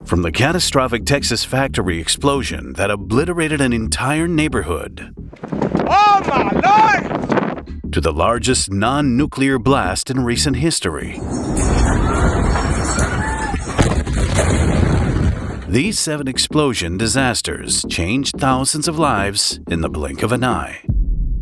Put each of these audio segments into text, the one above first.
From the catastrophic Texas factory explosion that obliterated an entire neighborhood, oh my Lord! to the largest non-nuclear blast in recent history. These 7 explosion disasters changed thousands of lives in the blink of an eye.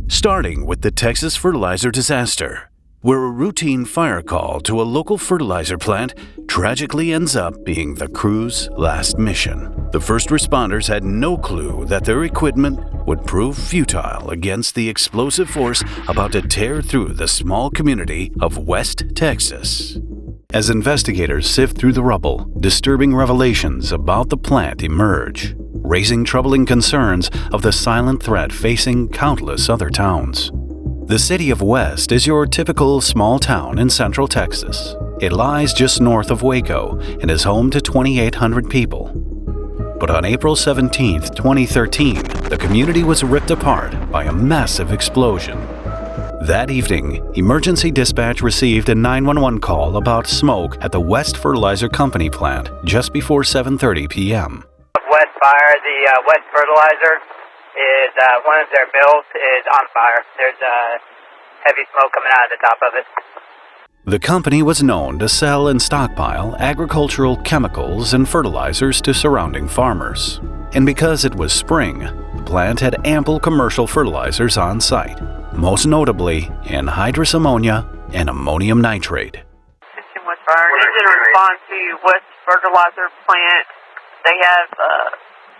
Starting with the Texas fertilizer disaster, where a routine fire call to a local fertilizer plant tragically ends up being the crew's last mission. The first responders had no clue that their equipment would prove futile against the explosive force about to tear through the small community of West Texas. As investigators sift through the rubble, disturbing revelations about the plant emerge, raising troubling concerns of the silent threat facing countless other towns. The city of West is your typical small town in central Texas. It lies just north of Waco and is home to 2,800 people. But on April 17, 2013, the community was ripped apart by a massive explosion. That evening, emergency dispatch received a 911 call about smoke at the West Fertilizer Company plant just before 7:30 p.m. West Fire, the West Fertilizer is one of their mills is on fire. There's heavy smoke coming out of the top of it. The company was known to sell and stockpile agricultural chemicals and fertilizers to surrounding farmers. And because it was spring, the plant had ample commercial fertilizers on site, most notably anhydrous ammonia and ammonium nitrate. West Fire is in response to West Fertilizer plant. They have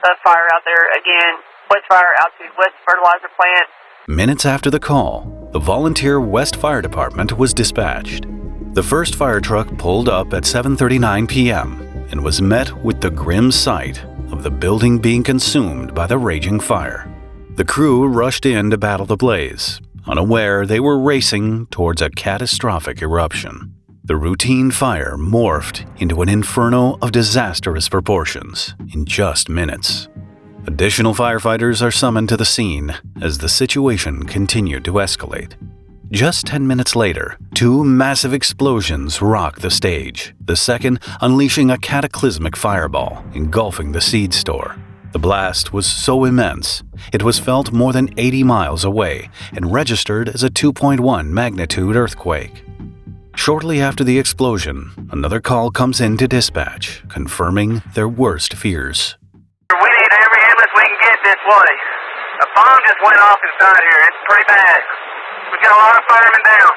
a fire out there again. West Fire out to West Fertilizer plant. Minutes after the call, the volunteer West Fire Department was dispatched. The first fire truck pulled up at 7:39 p.m. and was met with the grim sight of the building being consumed by the raging fire. The crew rushed in to battle the blaze, unaware they were racing towards a catastrophic eruption. The routine fire morphed into an inferno of disastrous proportions in just minutes. Additional firefighters are summoned to the scene as the situation continued to escalate. Just 10 minutes later, 2 massive explosions rocked the stage, the second unleashing a cataclysmic fireball, engulfing the seed store. The blast was so immense, it was felt more than 80 miles away and registered as a 2.1 magnitude earthquake. Shortly after the explosion, another call comes in to dispatch, confirming their worst fears. We need every ambulance we can get this way. A bomb just went off inside here. It's pretty bad. We got a lot of firemen down.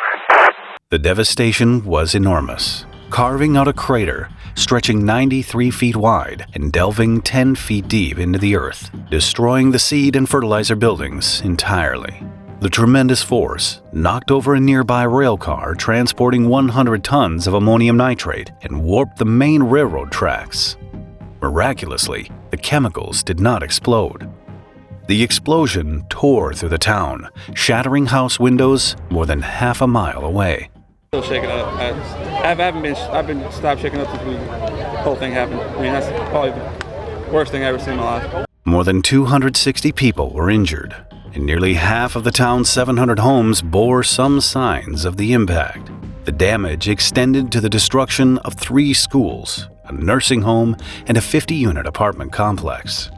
The devastation was enormous, carving out a crater stretching 93 feet wide and delving 10 feet deep into the earth, destroying the seed and fertilizer buildings entirely. The tremendous force knocked over a nearby rail car transporting 100 tons of ammonium nitrate and warped the main railroad tracks. Miraculously, the chemicals did not explode. The explosion tore through the town, shattering house windows more than half a mile away. Still shaking up. I've been stopped shaking up since the whole thing happened. I mean, that's probably the worst thing I've ever seen in my life. More than 260 people were injured, and nearly half of the town's 700 homes bore some signs of the impact. The damage extended to the destruction of 3 schools, a nursing home, and a 50-unit apartment complex.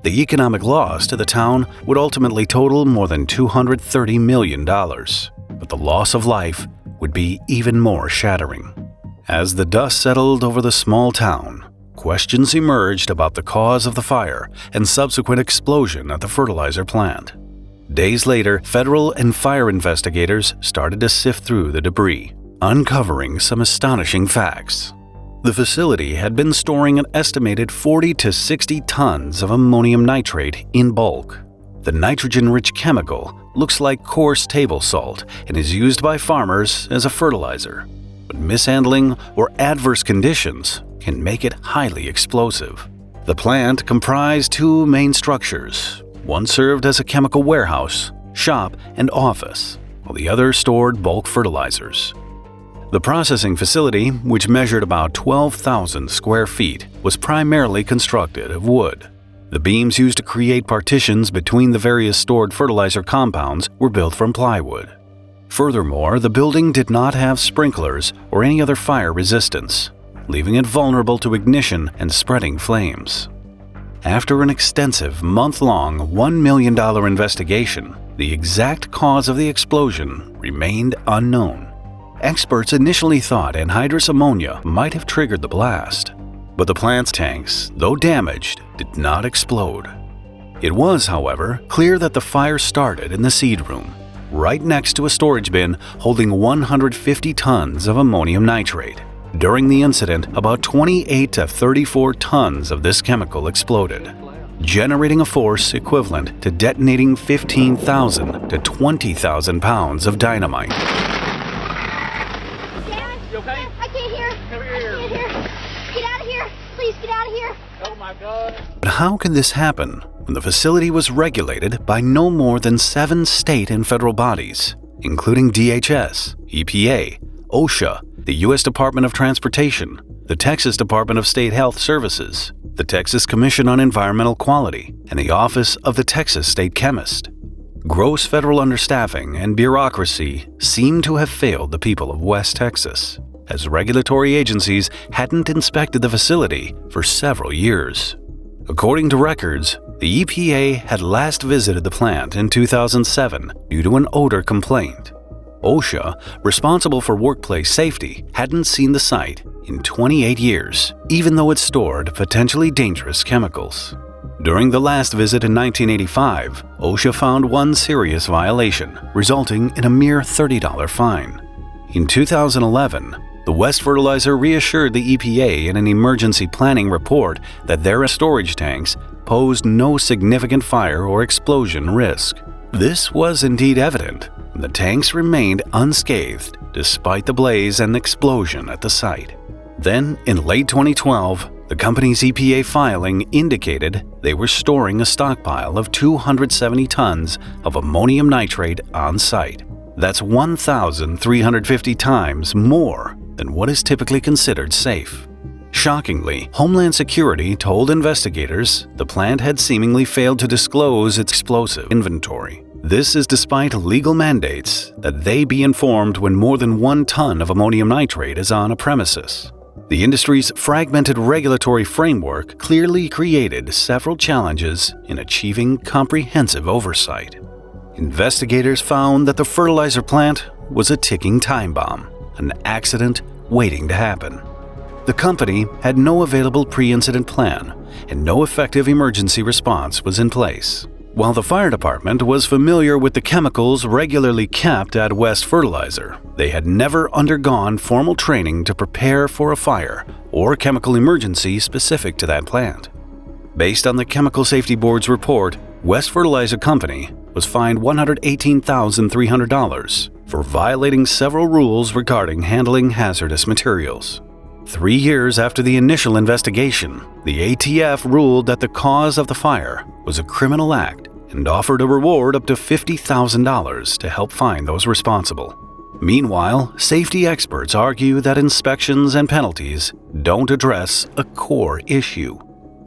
The economic loss to the town would ultimately total more than $230 million, but the loss of life would be even more shattering. As the dust settled over the small town, questions emerged about the cause of the fire and subsequent explosion at the fertilizer plant. Days later, federal and fire investigators started to sift through the debris, uncovering some astonishing facts. The facility had been storing an estimated 40 to 60 tons of ammonium nitrate in bulk. The nitrogen-rich chemical looks like coarse table salt and is used by farmers as a fertilizer. But mishandling or adverse conditions can make it highly explosive. The plant comprised 2 main structures. One served as a chemical warehouse, shop, and office, while the other stored bulk fertilizers. The processing facility, which measured about 12,000 square feet, was primarily constructed of wood. The beams used to create partitions between the various stored fertilizer compounds were built from plywood. Furthermore, the building did not have sprinklers or any other fire resistance. leaving it vulnerable to ignition and spreading flames. After an extensive, month-long, $1 million investigation, the exact cause of the explosion remained unknown. Experts initially thought anhydrous ammonia might have triggered the blast, but the plant's tanks, though damaged, did not explode. It was, however, clear that the fire started in the seed room, right next to a storage bin holding 150 tons of ammonium nitrate. During the incident, about 28 to 34 tons of this chemical exploded, generating a force equivalent to detonating 15,000 to 20,000 pounds of dynamite. Dad, you okay? I can't hear. Come here. I can't hear. Get out of here. Please get out of here. Oh my God. But how could this happen when the facility was regulated by no more than 7 state and federal bodies, including DHS, EPA, OSHA, the U.S. Department of Transportation, the Texas Department of State Health Services, the Texas Commission on Environmental Quality, and the Office of the Texas State Chemist? Gross federal understaffing and bureaucracy seemed to have failed the people of West Texas, as regulatory agencies hadn't inspected the facility for several years. According to records, the EPA had last visited the plant in 2007 due to an odor complaint. OSHA, responsible for workplace safety, hadn't seen the site in 28 years, even though it stored potentially dangerous chemicals. During the last visit in 1985, OSHA found one serious violation, resulting in a mere $30 fine. In 2011, the West Fertilizer reassured the EPA in an emergency planning report that their storage tanks posed no significant fire or explosion risk. This was indeed evident. The tanks remained unscathed despite the blaze and explosion at the site. Then, in late 2012, the company's EPA filing indicated they were storing a stockpile of 270 tons of ammonium nitrate on site. That's 1,350 times more than what is typically considered safe. Shockingly, Homeland Security told investigators the plant had seemingly failed to disclose its explosive inventory. This is despite legal mandates that they be informed when more than 1 ton of ammonium nitrate is on a premises. The industry's fragmented regulatory framework clearly created several challenges in achieving comprehensive oversight. Investigators found that the fertilizer plant was a ticking time bomb, an accident waiting to happen. The company had no available pre-incident plan, and no effective emergency response was in place. While the fire department was familiar with the chemicals regularly kept at West Fertilizer, they had never undergone formal training to prepare for a fire or chemical emergency specific to that plant. Based on the Chemical Safety Board's report, West Fertilizer Company was fined $118,300 for violating several rules regarding handling hazardous materials. 3 years after the initial investigation, the ATF ruled that the cause of the fire was a criminal act and offered a reward up to $50,000 to help find those responsible. Meanwhile, safety experts argue that inspections and penalties don't address a core issue: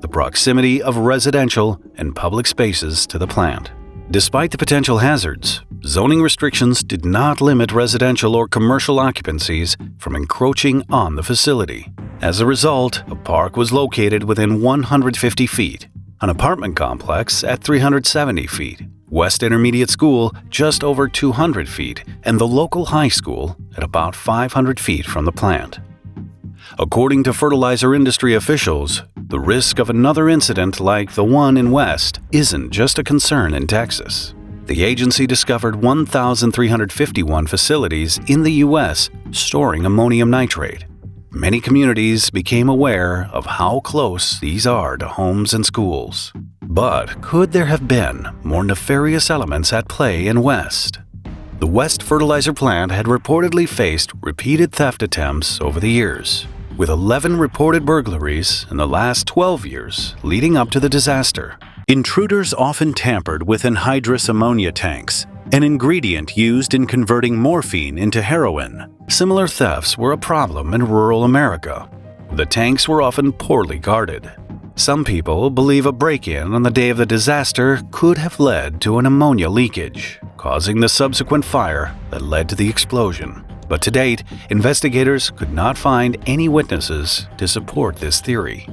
the proximity of residential and public spaces to the plant. Despite the potential hazards, zoning restrictions did not limit residential or commercial occupancies from encroaching on the facility. As a result, a park was located within 150 feet, an apartment complex at 370 feet, West Intermediate School just over 200 feet, and the local high school at about 500 feet from the plant. According to fertilizer industry officials, the risk of another incident like the one in West isn't just a concern in Texas. The agency discovered 1,351 facilities in the U.S. storing ammonium nitrate. Many communities became aware of how close these are to homes and schools. But could there have been more nefarious elements at play in West? The West Fertilizer plant had reportedly faced repeated theft attempts over the years, with 11 reported burglaries in the last 12 years leading up to the disaster. Intruders often tampered with anhydrous ammonia tanks, an ingredient used in converting morphine into heroin. Similar thefts were a problem in rural America. The tanks were often poorly guarded. Some people believe a break-in on the day of the disaster could have led to an ammonia leakage, causing the subsequent fire that led to the explosion. But to date, investigators could not find any witnesses to support this theory.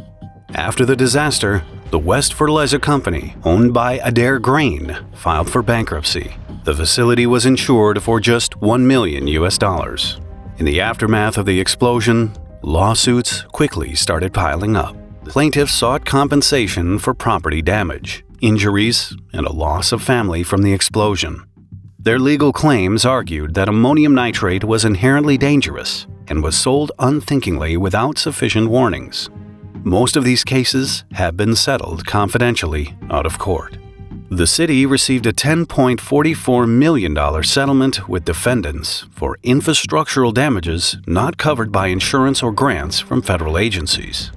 After the disaster, the West Fertilizer Company, owned by Adair Grain, filed for bankruptcy. The facility was insured for just $1 million. In the aftermath of the explosion, lawsuits quickly started piling up. Plaintiffs sought compensation for property damage, injuries, and a loss of family from the explosion. Their legal claims argued that ammonium nitrate was inherently dangerous and was sold unthinkingly without sufficient warnings. Most of these cases have been settled confidentially out of court. The city received a $10.44 million settlement with defendants for infrastructural damages not covered by insurance or grants from federal agencies.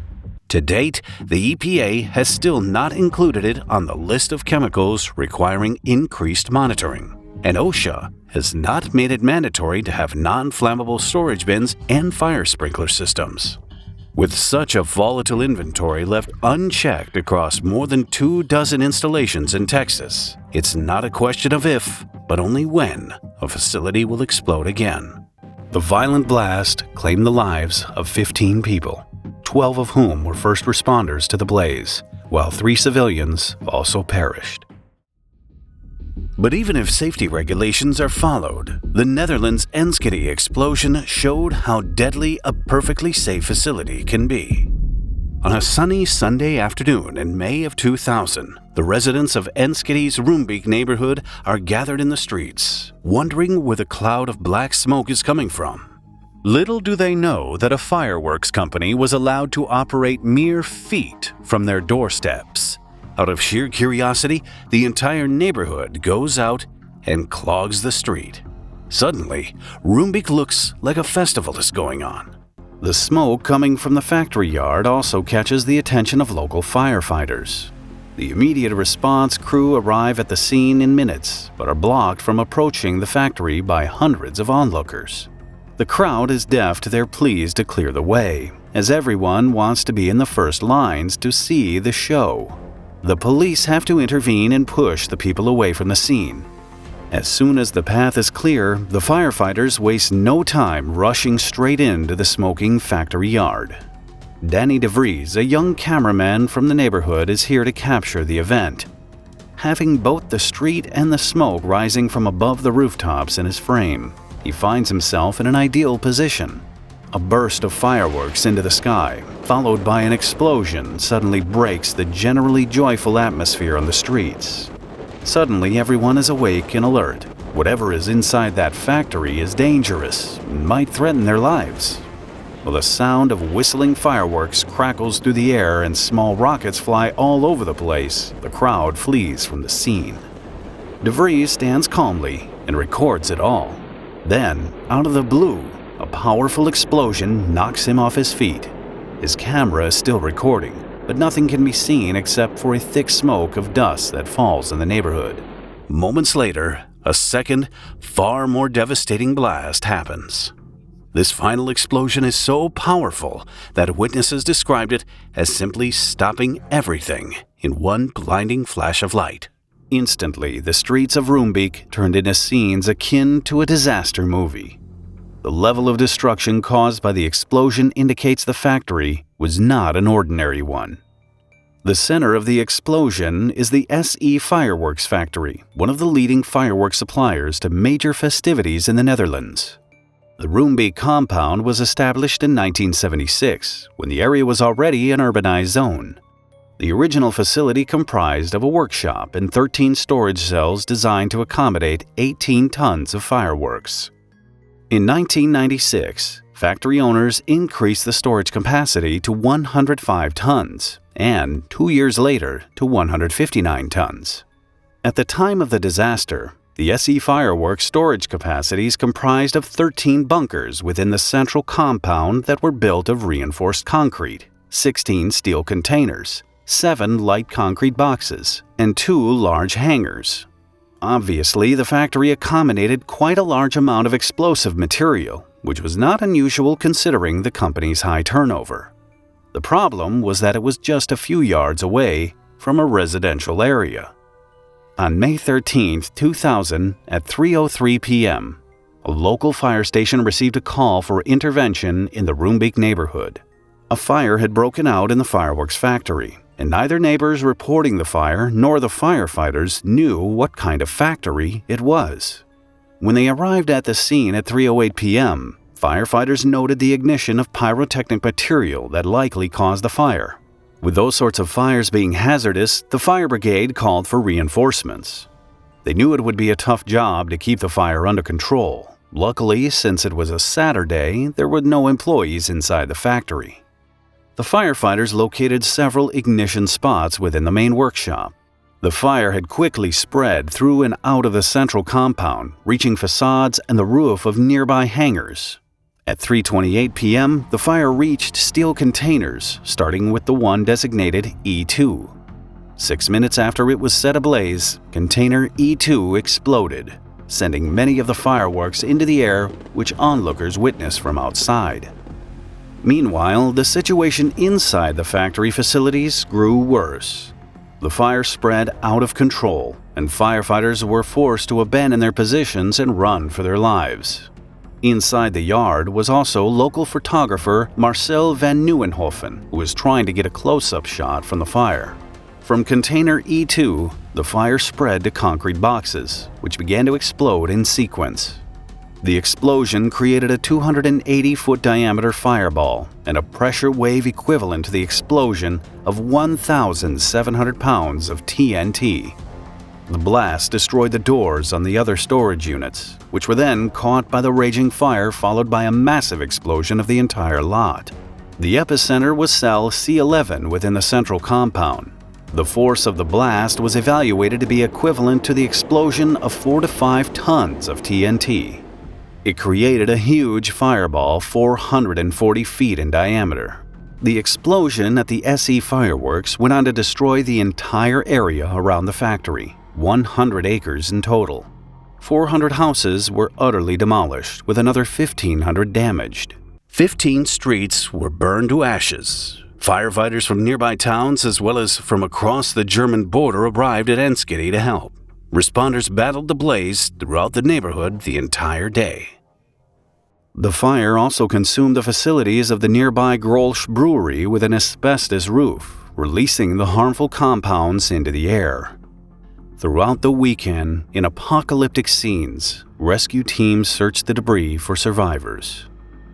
To date, the EPA has still not included it on the list of chemicals requiring increased monitoring, and OSHA has not made it mandatory to have non-flammable storage bins and fire sprinkler systems. With such a volatile inventory left unchecked across more than 24 installations in Texas, it's not a question of if, but only when, a facility will explode again. The violent blast claimed the lives of 15 people, 12 of whom were first responders to the blaze, while 3 civilians also perished. But even if safety regulations are followed, the Netherlands' Enschede explosion showed how deadly a perfectly safe facility can be. On a sunny Sunday afternoon in May of 2000, the residents of Enskede's Roombeek neighborhood are gathered in the streets, wondering where the cloud of black smoke is coming from. Little do they know that a fireworks company was allowed to operate mere feet from their doorsteps. Out of sheer curiosity, the entire neighborhood goes out and clogs the street. Suddenly, Roombeek looks like a festival is going on. The smoke coming from the factory yard also catches the attention of local firefighters. The immediate response crew arrive at the scene in minutes, but are blocked from approaching the factory by hundreds of onlookers. The crowd is deaf to their pleas to clear the way, as everyone wants to be in the first lines to see the show. The police have to intervene and push the people away from the scene. As soon as the path is clear, the firefighters waste no time rushing straight into the smoking factory yard. Danny DeVries, a young cameraman from the neighborhood, is here to capture the event. Having both the street and the smoke rising from above the rooftops in his frame, he finds himself in an ideal position. A burst of fireworks into the sky, followed by an explosion, suddenly breaks the generally joyful atmosphere on the streets. Suddenly, everyone is awake and alert. Whatever is inside that factory is dangerous and might threaten their lives. While the sound of whistling fireworks crackles through the air and small rockets fly all over the place, the crowd flees from the scene. DeVries stands calmly and records it all. Then, out of the blue, a powerful explosion knocks him off his feet. His camera is still recording, but nothing can be seen except for a thick smoke of dust that falls in the neighborhood. Moments later, a second, far more devastating blast happens. This final explosion is so powerful that witnesses described it as simply stopping everything in one blinding flash of light. Instantly, the streets of Roombeek turned into scenes akin to a disaster movie. The level of destruction caused by the explosion indicates the factory was not an ordinary one. The center of the explosion is the SE Fireworks factory, one of the leading fireworks suppliers to major festivities in the Netherlands. The Roombeek compound was established in 1976, when the area was already an urbanized zone. The original facility comprised of a workshop and 13 storage cells designed to accommodate 18 tons of fireworks. In 1996, factory owners increased the storage capacity to 105 tons, and 2 years later to 159 tons. At the time of the disaster, the SE Fireworks storage capacities comprised of 13 bunkers within the central compound that were built of reinforced concrete, 16 steel containers, 7 light concrete boxes, and 2 large hangars. Obviously, the factory accommodated quite a large amount of explosive material, which was not unusual considering the company's high turnover. The problem was that it was just a few yards away from a residential area. On May 13, 2000, at 3:03 p.m., a local fire station received a call for intervention in the Roombeek neighborhood. A fire had broken out in the fireworks factory, and neither neighbors reporting the fire nor the firefighters knew what kind of factory it was. When they arrived at the scene at 3:08 p.m., firefighters noted the ignition of pyrotechnic material that likely caused the fire. With those sorts of fires being hazardous, the fire brigade called for reinforcements. They knew it would be a tough job to keep the fire under control. Luckily, since it was a Saturday, there were no employees inside the factory. The firefighters located several ignition spots within the main workshop. The fire had quickly spread through and out of the central compound, reaching facades and the roof of nearby hangars. At 3:28 p.m., the fire reached steel containers, starting with the one designated E2. 6 minutes after it was set ablaze, container E2 exploded, sending many of the fireworks into the air, which onlookers witnessed from outside. Meanwhile, the situation inside the factory facilities grew worse. The fire spread out of control, and firefighters were forced to abandon their positions and run for their lives. Inside the yard was also local photographer Marcel van Nieuwenhoven, who was trying to get a close-up shot from the fire. From container E2, the fire spread to concrete boxes, which began to explode in sequence. The explosion created a 280-foot diameter fireball and a pressure wave equivalent to the explosion of 1,700 pounds of TNT. The blast destroyed the doors on the other storage units, which were then caught by the raging fire, followed by a massive explosion of the entire lot. The epicenter was cell C11 within the central compound. The force of the blast was evaluated to be equivalent to the explosion of 4 to 5 tons of TNT. It created a huge fireball 440 feet in diameter. The explosion at the SE Fireworks went on to destroy the entire area around the factory, 100 acres in total. 400 houses were utterly demolished, with another 1,500 damaged. 15 streets were burned to ashes. Firefighters from nearby towns as well as from across the German border arrived at Enschede to help. Responders battled the blaze throughout the neighborhood the entire day. The fire also consumed the facilities of the nearby Grolsch brewery with an asbestos roof, releasing the harmful compounds into the air. Throughout the weekend, in apocalyptic scenes, rescue teams searched the debris for survivors.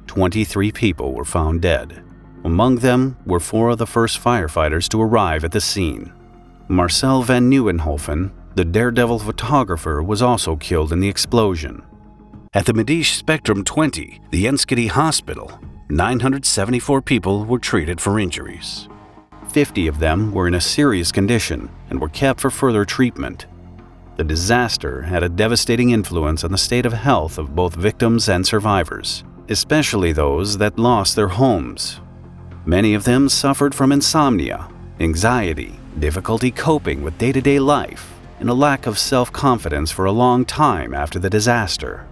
23 people were found dead. Among them were 4 of the first firefighters to arrive at the scene. Marcel van Nieuwenhoven, the daredevil photographer, was also killed in the explosion. At the Medisch Spectrum 20, the Enschede Hospital, 974 people were treated for injuries. 50 of them were in a serious condition and were kept for further treatment. The disaster had a devastating influence on the state of health of both victims and survivors, especially those that lost their homes. Many of them suffered from insomnia, anxiety, difficulty coping with day-to-day life, and a lack of self-confidence for a long time after the disaster.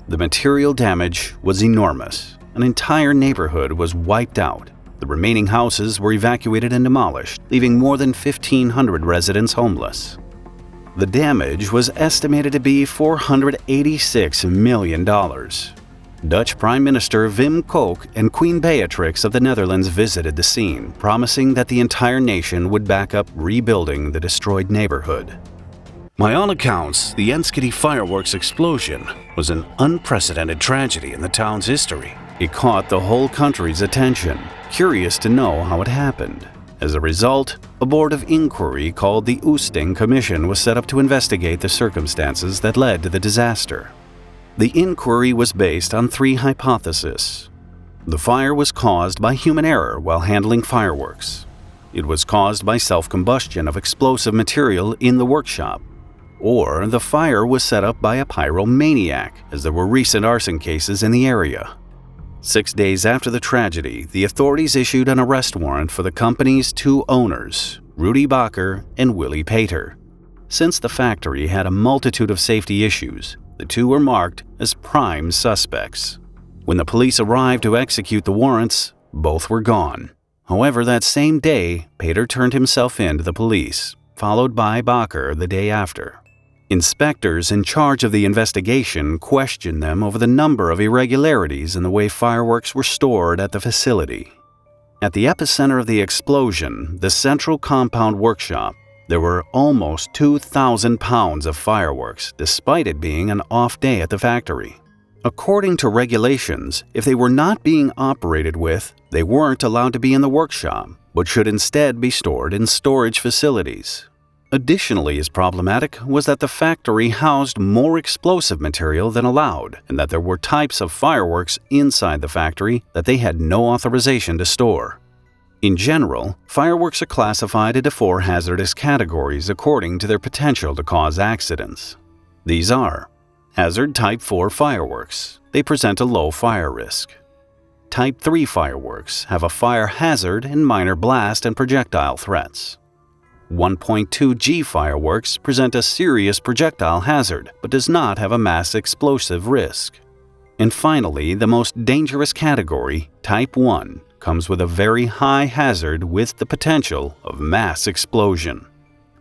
The material damage was enormous. An entire neighborhood was wiped out. The remaining houses were evacuated and demolished, leaving more than 1,500 residents homeless. The damage was estimated to be $486 million. Dutch Prime Minister Wim Kok and Queen Beatrix of the Netherlands visited the scene, promising that the entire nation would back up rebuilding the destroyed neighborhood. By all accounts, the Enschede Fireworks explosion was an unprecedented tragedy in the town's history. It caught the whole country's attention, curious to know how it happened. As a result, a board of inquiry called the Oosting Commission was set up to investigate the circumstances that led to the disaster. The inquiry was based on 3 hypotheses. The fire was caused by human error while handling fireworks. It was caused by self-combustion of explosive material in the workshop. Or the fire was set up by a pyromaniac, as there were recent arson cases in the area. 6 days after the tragedy, the authorities issued an arrest warrant for the company's 2 owners, Rudy Bakker and Willie Pater. Since the factory had a multitude of safety issues, the 2 were marked as prime suspects. When the police arrived to execute the warrants, both were gone. However, that same day, Pater turned himself in to the police, followed by Bakker the day after. Inspectors in charge of the investigation questioned them over the number of irregularities in the way fireworks were stored at the facility. At the epicenter of the explosion, the central compound workshop, there were almost 2,000 pounds of fireworks, despite it being an off day at the factory. According to regulations, if they were not being operated with, they weren't allowed to be in the workshop, but should instead be stored in storage facilities. Additionally, as problematic was that the factory housed more explosive material than allowed, and that there were types of fireworks inside the factory that they had no authorization to store. In general, fireworks are classified into 4 hazardous categories according to their potential to cause accidents. These are: Hazard Type 4 fireworks. They present a low fire risk. Type 3 fireworks have a fire hazard and minor blast and projectile threats. 1.2G fireworks present a serious projectile hazard but does not have a mass explosive risk. And finally, the most dangerous category, Type 1, comes with a very high hazard with the potential of mass explosion.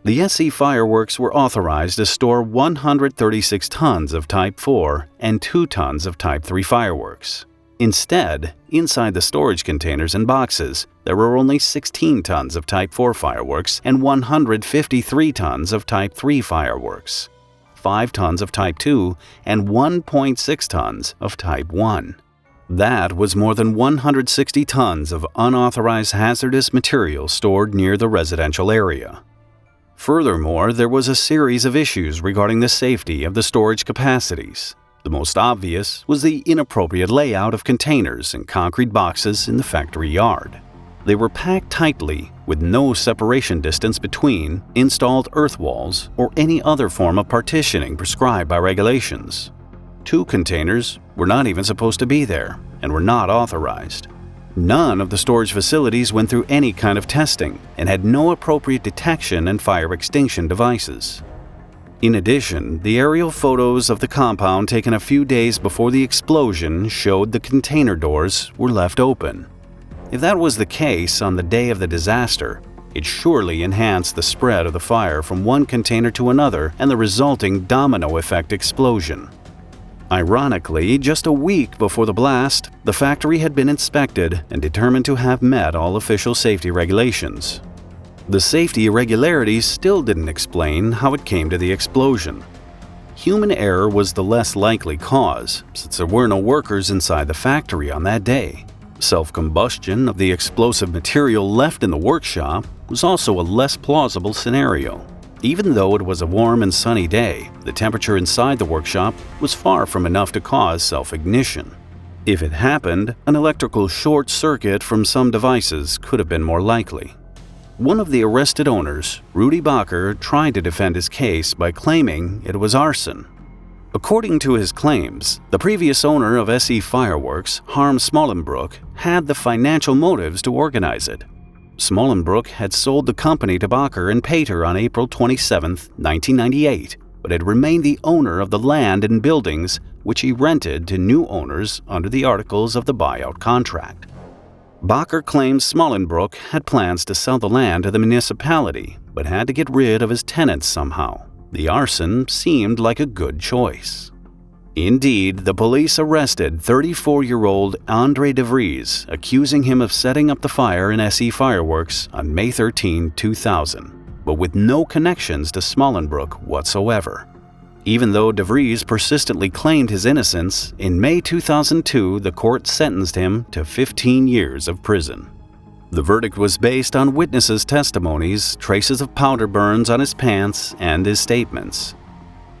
The SE Fireworks were authorized to store 136 tons of Type 4 and 2 tons of Type 3 fireworks. Instead, inside the storage containers and boxes, there were only 16 tons of Type 4 fireworks and 153 tons of Type 3 fireworks, 5 tons of Type 2, and 1.6 tons of Type 1. That was more than 160 tons of unauthorized hazardous material stored near the residential area. Furthermore, there was a series of issues regarding the safety of the storage capacities. The most obvious was the inappropriate layout of containers and concrete boxes in the factory yard. They were packed tightly, with no separation distance between installed earth walls or any other form of partitioning prescribed by regulations. 2 containers were not even supposed to be there and were not authorized. None of the storage facilities went through any kind of testing and had no appropriate detection and fire extinction devices. In addition, the aerial photos of the compound taken a few days before the explosion showed the container doors were left open. If that was the case on the day of the disaster, it surely enhanced the spread of the fire from one container to another and the resulting domino effect explosion. Ironically, just a week before the blast, the factory had been inspected and determined to have met all official safety regulations. The safety irregularities still didn't explain how it came to the explosion. Human error was the less likely cause, since there were no workers inside the factory on that day. Self-combustion of the explosive material left in the workshop was also a less plausible scenario. Even though it was a warm and sunny day, the temperature inside the workshop was far from enough to cause self-ignition. If it happened, an electrical short circuit from some devices could have been more likely. One of the arrested owners, Rudy Bacher, tried to defend his case by claiming it was arson. According to his claims, the previous owner of SE Fireworks, Harm Smolenbrook, had the financial motives to organize it. Smolenbrook had sold the company to Bacher and Pater on April 27, 1998, but had remained the owner of the land and buildings which he rented to new owners under the articles of the buyout contract. Bacher claims Smolenbrook had plans to sell the land to the municipality, but had to get rid of his tenants somehow. The arson seemed like a good choice. Indeed, the police arrested 34-year-old Andre DeVries, accusing him of setting up the fire in SE Fireworks on May 13, 2000, but with no connections to Smolenbrook whatsoever. Even though DeVries persistently claimed his innocence, in May 2002 the court sentenced him to 15 years of prison. The verdict was based on witnesses' testimonies, traces of powder burns on his pants, and his statements.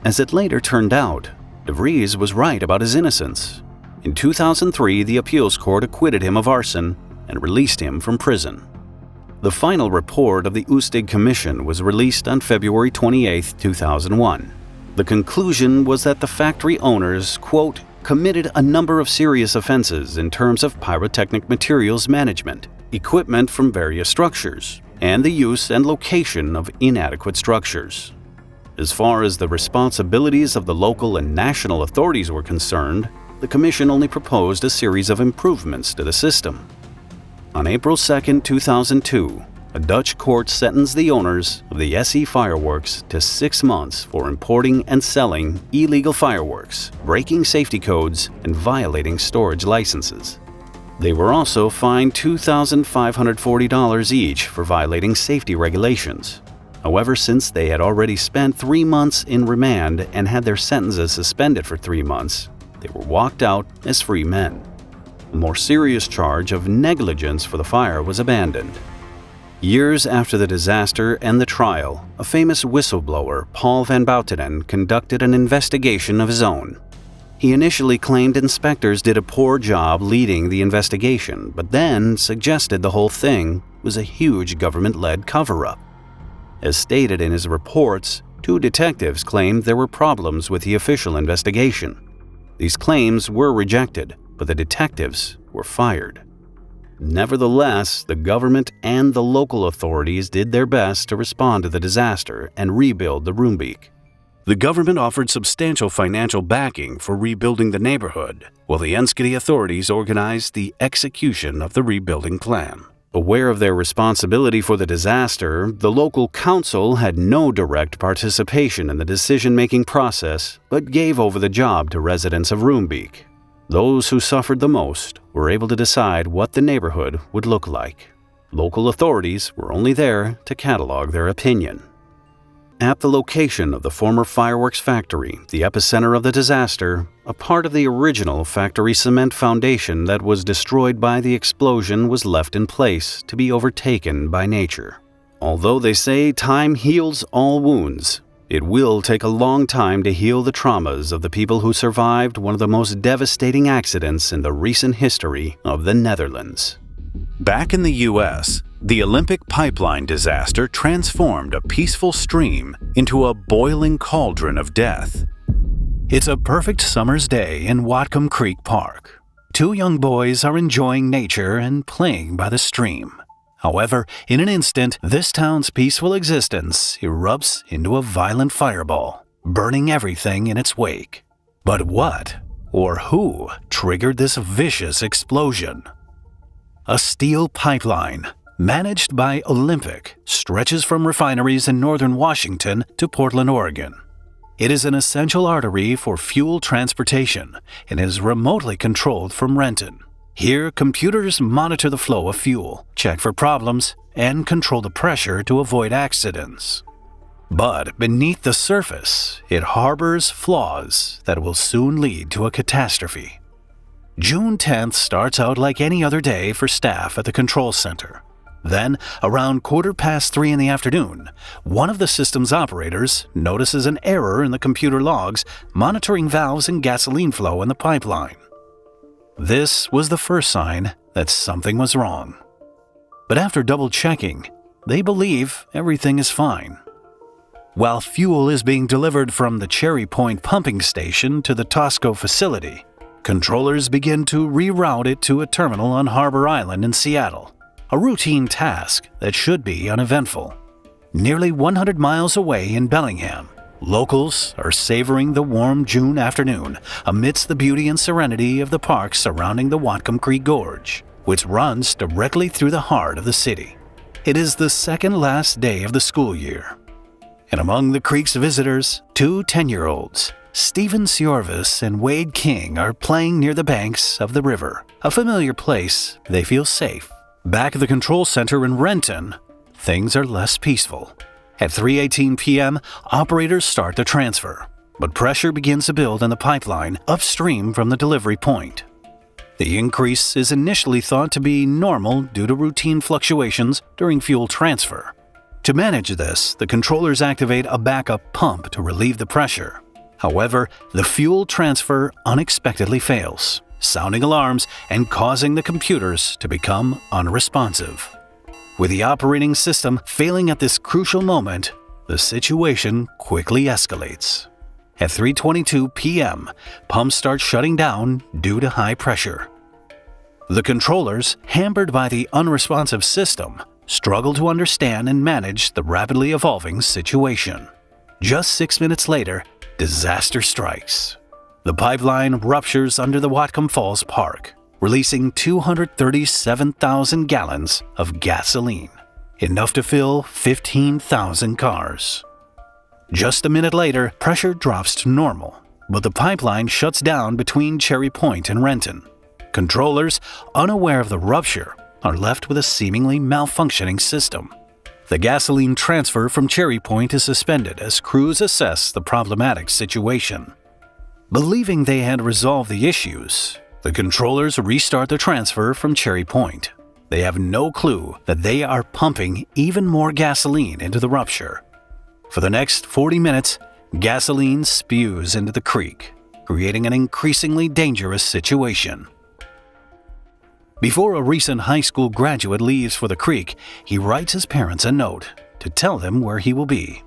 As it later turned out, DeVries was right about his innocence. In 2003, the appeals court acquitted him of arson and released him from prison. The final report of the Ustig Commission was released on February 28, 2001. The conclusion was that the factory owners, quote, committed a number of serious offenses in terms of pyrotechnic materials management, equipment from various structures, and the use and location of inadequate structures. As far as the responsibilities of the local and national authorities were concerned, the Commission only proposed a series of improvements to the system. On April 2, 2002, a Dutch court sentenced the owners of the SE Fireworks to 6 months for importing and selling illegal fireworks, breaking safety codes, and violating storage licenses. They were also fined $2,540 each for violating safety regulations. However, since they had already spent 3 months in remand and had their sentences suspended for 3 months, they were walked out as free men. A more serious charge of negligence for the fire was abandoned. Years after the disaster and the trial, a famous whistleblower, Paul van Boutenen, conducted an investigation of his own. He initially claimed inspectors did a poor job leading the investigation, but then suggested the whole thing was a huge government-led cover-up. As stated in his reports, 2 detectives claimed there were problems with the official investigation. These claims were rejected, but the detectives were fired. Nevertheless, the government and the local authorities did their best to respond to the disaster and rebuild the Roombeek. The government offered substantial financial backing for rebuilding the neighborhood, while the Enschede authorities organized the execution of the rebuilding plan. Aware of their responsibility for the disaster, the local council had no direct participation in the decision-making process, but gave over the job to residents of Roombeek. Those who suffered the most were able to decide what the neighborhood would look like. Local authorities were only there to catalog their opinion. At the location of the former fireworks factory, the epicenter of the disaster, a part of the original factory cement foundation that was destroyed by the explosion was left in place to be overtaken by nature. Although they say time heals all wounds, it will take a long time to heal the traumas of the people who survived one of the most devastating accidents in the recent history of the Netherlands. Back in the U.S., the Olympic pipeline disaster transformed a peaceful stream into a boiling cauldron of death. It's a perfect summer's day in Whatcom Creek Park. 2 young boys are enjoying nature and playing by the stream. However, in an instant, this town's peaceful existence erupts into a violent fireball, burning everything in its wake. But what or who triggered this vicious explosion? A steel pipeline, managed by Olympic, stretches from refineries in northern Washington to Portland, Oregon. It is an essential artery for fuel transportation and is remotely controlled from Renton. Here, computers monitor the flow of fuel, check for problems, and control the pressure to avoid accidents. But beneath the surface, it harbors flaws that will soon lead to a catastrophe. June 10th starts out like any other day for staff at the control center. Then, around 3:15 in the afternoon, one of the system's operators notices an error in the computer logs monitoring valves and gasoline flow in the pipeline. This was the first sign that something was wrong. But after double-checking, they believe everything is fine. While fuel is being delivered from the Cherry Point pumping station to the Tosco facility, controllers begin to reroute it to a terminal on Harbor Island in Seattle, a routine task that should be uneventful. Nearly 100 miles away in Bellingham, locals are savoring the warm June afternoon amidst the beauty and serenity of the park surrounding the Whatcom Creek Gorge, which runs directly through the heart of the city. It is the second last day of the school year, and among the creek's visitors, 2 10-year-olds, Stephen Siorvis and Wade King, are playing near the banks of the river, a familiar place they feel safe. Back at the control center in Renton, things are less peaceful. At 3:18 p.m., operators start the transfer, but pressure begins to build in the pipeline upstream from the delivery point. The increase is initially thought to be normal due to routine fluctuations during fuel transfer. To manage this, the controllers activate a backup pump to relieve the pressure. However, the fuel transfer unexpectedly fails, sounding alarms and causing the computers to become unresponsive. With the operating system failing at this crucial moment, the situation quickly escalates. At 3:22 p.m., pumps start shutting down due to high pressure. The controllers, hampered by the unresponsive system, struggle to understand and manage the rapidly evolving situation. Just 6 minutes later, disaster strikes. The pipeline ruptures under the Whatcom Falls Park, releasing 237,000 gallons of gasoline. enough to fill 15,000 cars. Just a minute later, pressure drops to normal, but the pipeline shuts down between Cherry Point and Renton. Controllers, unaware of the rupture, are left with a seemingly malfunctioning system. The gasoline transfer from Cherry Point is suspended as crews assess the problematic situation. Believing they had resolved the issues, the controllers restart the transfer from Cherry Point. They have no clue that they are pumping even more gasoline into the rupture. For the next 40 minutes, gasoline spews into the creek, creating an increasingly dangerous situation. Before a recent high school graduate leaves for the creek, he writes his parents a note to tell them where he will be.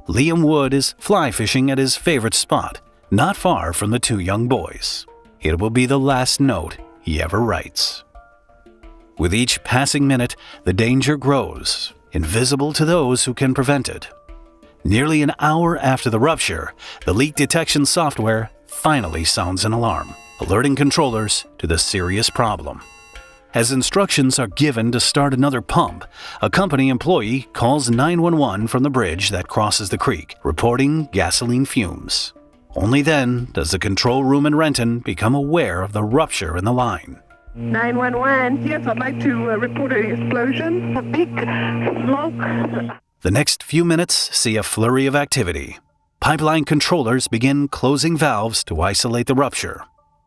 Liam Wood is fly fishing at his favorite spot, not far from the two young boys. It will be the last note he ever writes. With each passing minute, the danger grows, invisible to those who can prevent it. Nearly an hour after the rupture, the leak detection software finally sounds an alarm, alerting controllers to the serious problem. As instructions are given to start another pump, a company employee calls 911 from the bridge that crosses the creek, reporting gasoline fumes. Only then does the control room in Renton become aware of the rupture in the line. 911, yes, I'd like to report an explosion, a big smoke. The next few minutes see a flurry of activity. Pipeline controllers begin closing valves to isolate the rupture.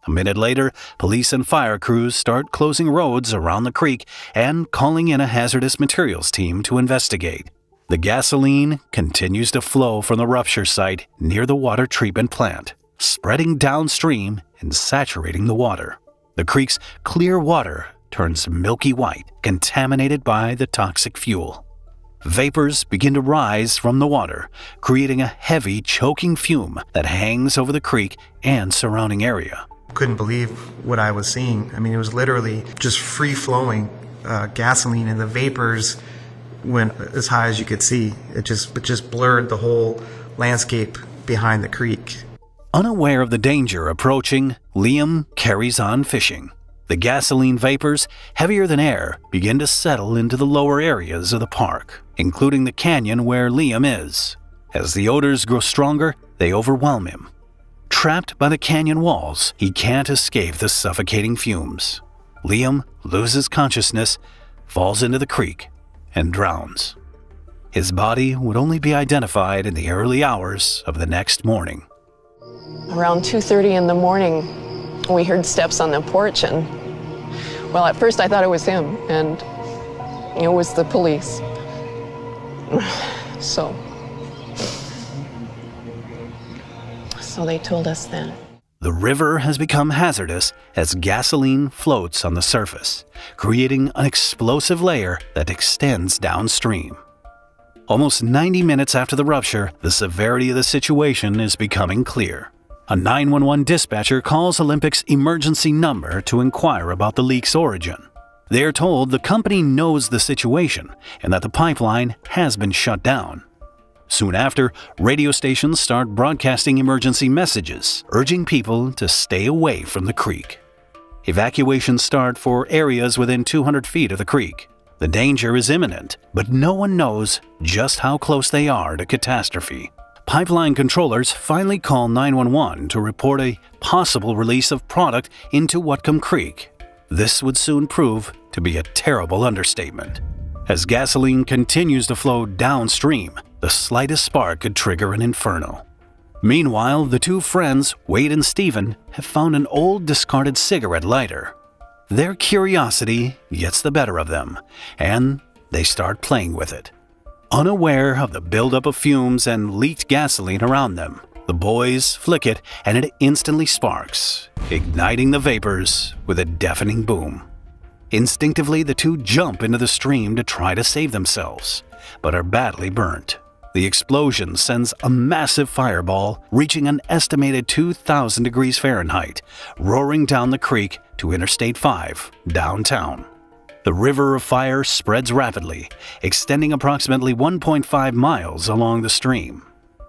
A minute later, police and fire crews start closing roads around the creek and calling in a hazardous materials team to investigate. The gasoline continues to flow from the rupture site near the water treatment plant, spreading downstream and saturating the water. The creek's clear water turns milky white, contaminated by the toxic fuel. Vapors begin to rise from the water, creating a heavy, choking fume that hangs over the creek and surrounding area. Couldn't believe what I was seeing. I mean, it was literally just free-flowing gasoline, and the vapors went as high as you could see. It just blurred the whole landscape behind the creek. Unaware of the danger approaching, Liam carries on fishing. The gasoline vapors, heavier than air, begin to settle into the lower areas of the park, including the canyon where Liam is. As the odors grow stronger, they overwhelm him. Trapped by the canyon walls, he can't escape the suffocating fumes. Liam loses consciousness, falls into the creek, and drowns. His body would only be identified in the early hours of the next morning. Around 2:30 in the morning, we heard steps on the porch, and, well, at first I thought it was him, and it was the police. So they told us that. The river has become hazardous as gasoline floats on the surface, creating an explosive layer that extends downstream. Almost 90 minutes after the rupture, the severity of the situation is becoming clear. A 911 dispatcher calls Olympic's emergency number to inquire about the leak's origin. They are told the company knows the situation and that the pipeline has been shut down. Soon after, radio stations start broadcasting emergency messages, urging people to stay away from the creek. Evacuations start for areas within 200 feet of the creek. The danger is imminent, but no one knows just how close they are to catastrophe. Pipeline controllers finally call 911 to report a possible release of product into Whatcom Creek. This would soon prove to be a terrible understatement. As gasoline continues to flow downstream, the slightest spark could trigger an inferno. Meanwhile, the two friends, Wade and Stephen, have found an old discarded cigarette lighter. Their curiosity gets the better of them, and they start playing with it. Unaware of the buildup of fumes and leaked gasoline around them, the boys flick it and it instantly sparks, igniting the vapors with a deafening boom. Instinctively, the two jump into the stream to try to save themselves, but are badly burnt. The explosion sends a massive fireball reaching an estimated 2,000 degrees Fahrenheit, roaring down the creek to Interstate 5, downtown. The river of fire spreads rapidly, extending approximately 1.5 miles along the stream.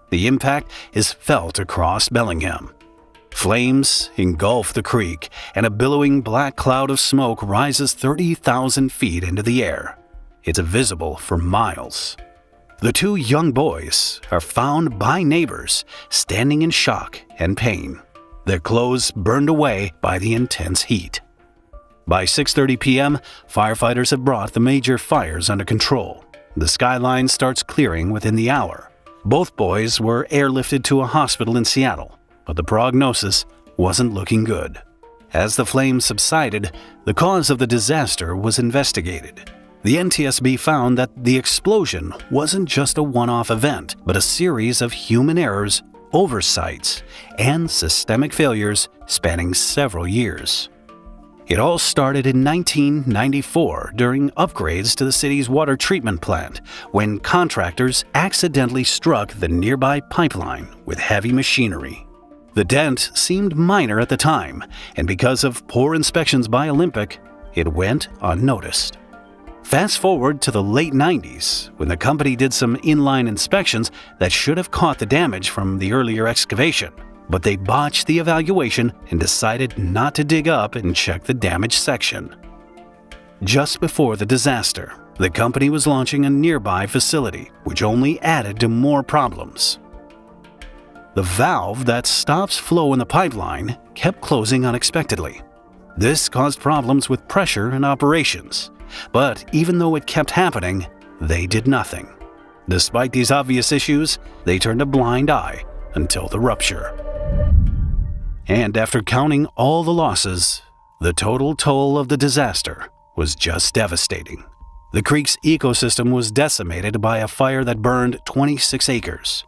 The impact is felt across Bellingham. Flames engulf the creek, and a billowing black cloud of smoke rises 30,000 feet into the air. It's visible for miles. The two young boys are found by neighbors standing in shock and pain, their clothes burned away by the intense heat. By 6:30 p.m., firefighters have brought the major fires under control. The skyline starts clearing within the hour. Both boys were airlifted to a hospital in Seattle, but the prognosis wasn't looking good. As the flames subsided, the cause of the disaster was investigated. The NTSB found that the explosion wasn't just a one-off event, but a series of human errors, oversights, and systemic failures spanning several years. It all started in 1994 during upgrades to the city's water treatment plant, when contractors accidentally struck the nearby pipeline with heavy machinery. The dent seemed minor at the time, and because of poor inspections by Olympic, it went unnoticed. Fast forward to the late 90s, when the company did some inline inspections that should have caught the damage from the earlier excavation, but they botched the evaluation and decided not to dig up and check the damaged section. Just before the disaster, the company was launching a nearby facility, which only added to more problems. The valve that stops flow in the pipeline kept closing unexpectedly. This caused problems with pressure and operations. But even though it kept happening, they did nothing. Despite these obvious issues, they turned a blind eye until the rupture. And after counting all the losses, the total toll of the disaster was just devastating. The creek's ecosystem was decimated by a fire that burned 26 acres,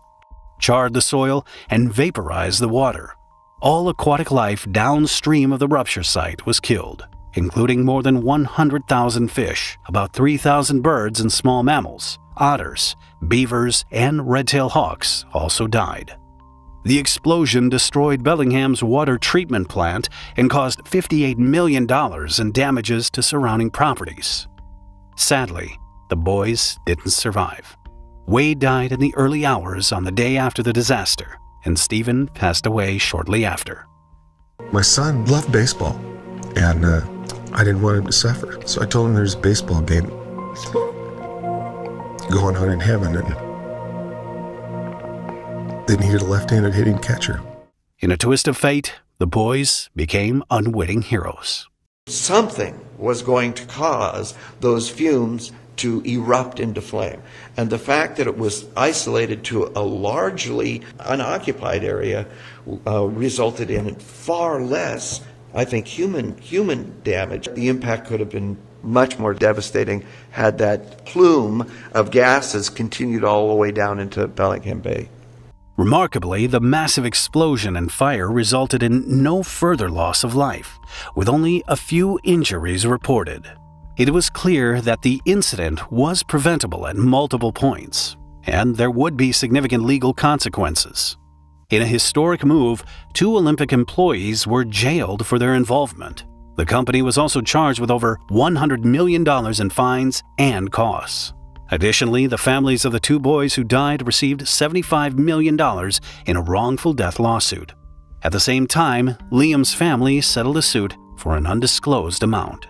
charred the soil, and vaporized the water. All aquatic life downstream of the rupture site was killed, including more than 100,000 fish, about 3,000 birds and small mammals. Otters, beavers, and red-tailed hawks also died. The explosion destroyed Bellingham's water treatment plant and caused $58 million in damages to surrounding properties. Sadly, the boys didn't survive. Wade died in the early hours on the day after the disaster, and Stephen passed away shortly after. My son loved baseball, and I didn't want him to suffer. So I told him there's a baseball game going on in heaven, and didn't hear the left-handed hitting catcher. In a twist of fate, the boys became unwitting heroes. Something was going to cause those fumes to erupt into flame. And the fact that it was isolated to a largely unoccupied area resulted in far less, I think, human damage. The impact could have been much more devastating had that plume of gases continued all the way down into Bellingham Bay. Remarkably, the massive explosion and fire resulted in no further loss of life, with only a few injuries reported. It was clear that the incident was preventable at multiple points, and there would be significant legal consequences. In a historic move, 2 Olympic employees were jailed for their involvement. The company was also charged with over $100 million in fines and costs. Additionally, the families of the 2 boys who died received $75 million in a wrongful death lawsuit. At the same time, Liam's family settled a suit for an undisclosed amount.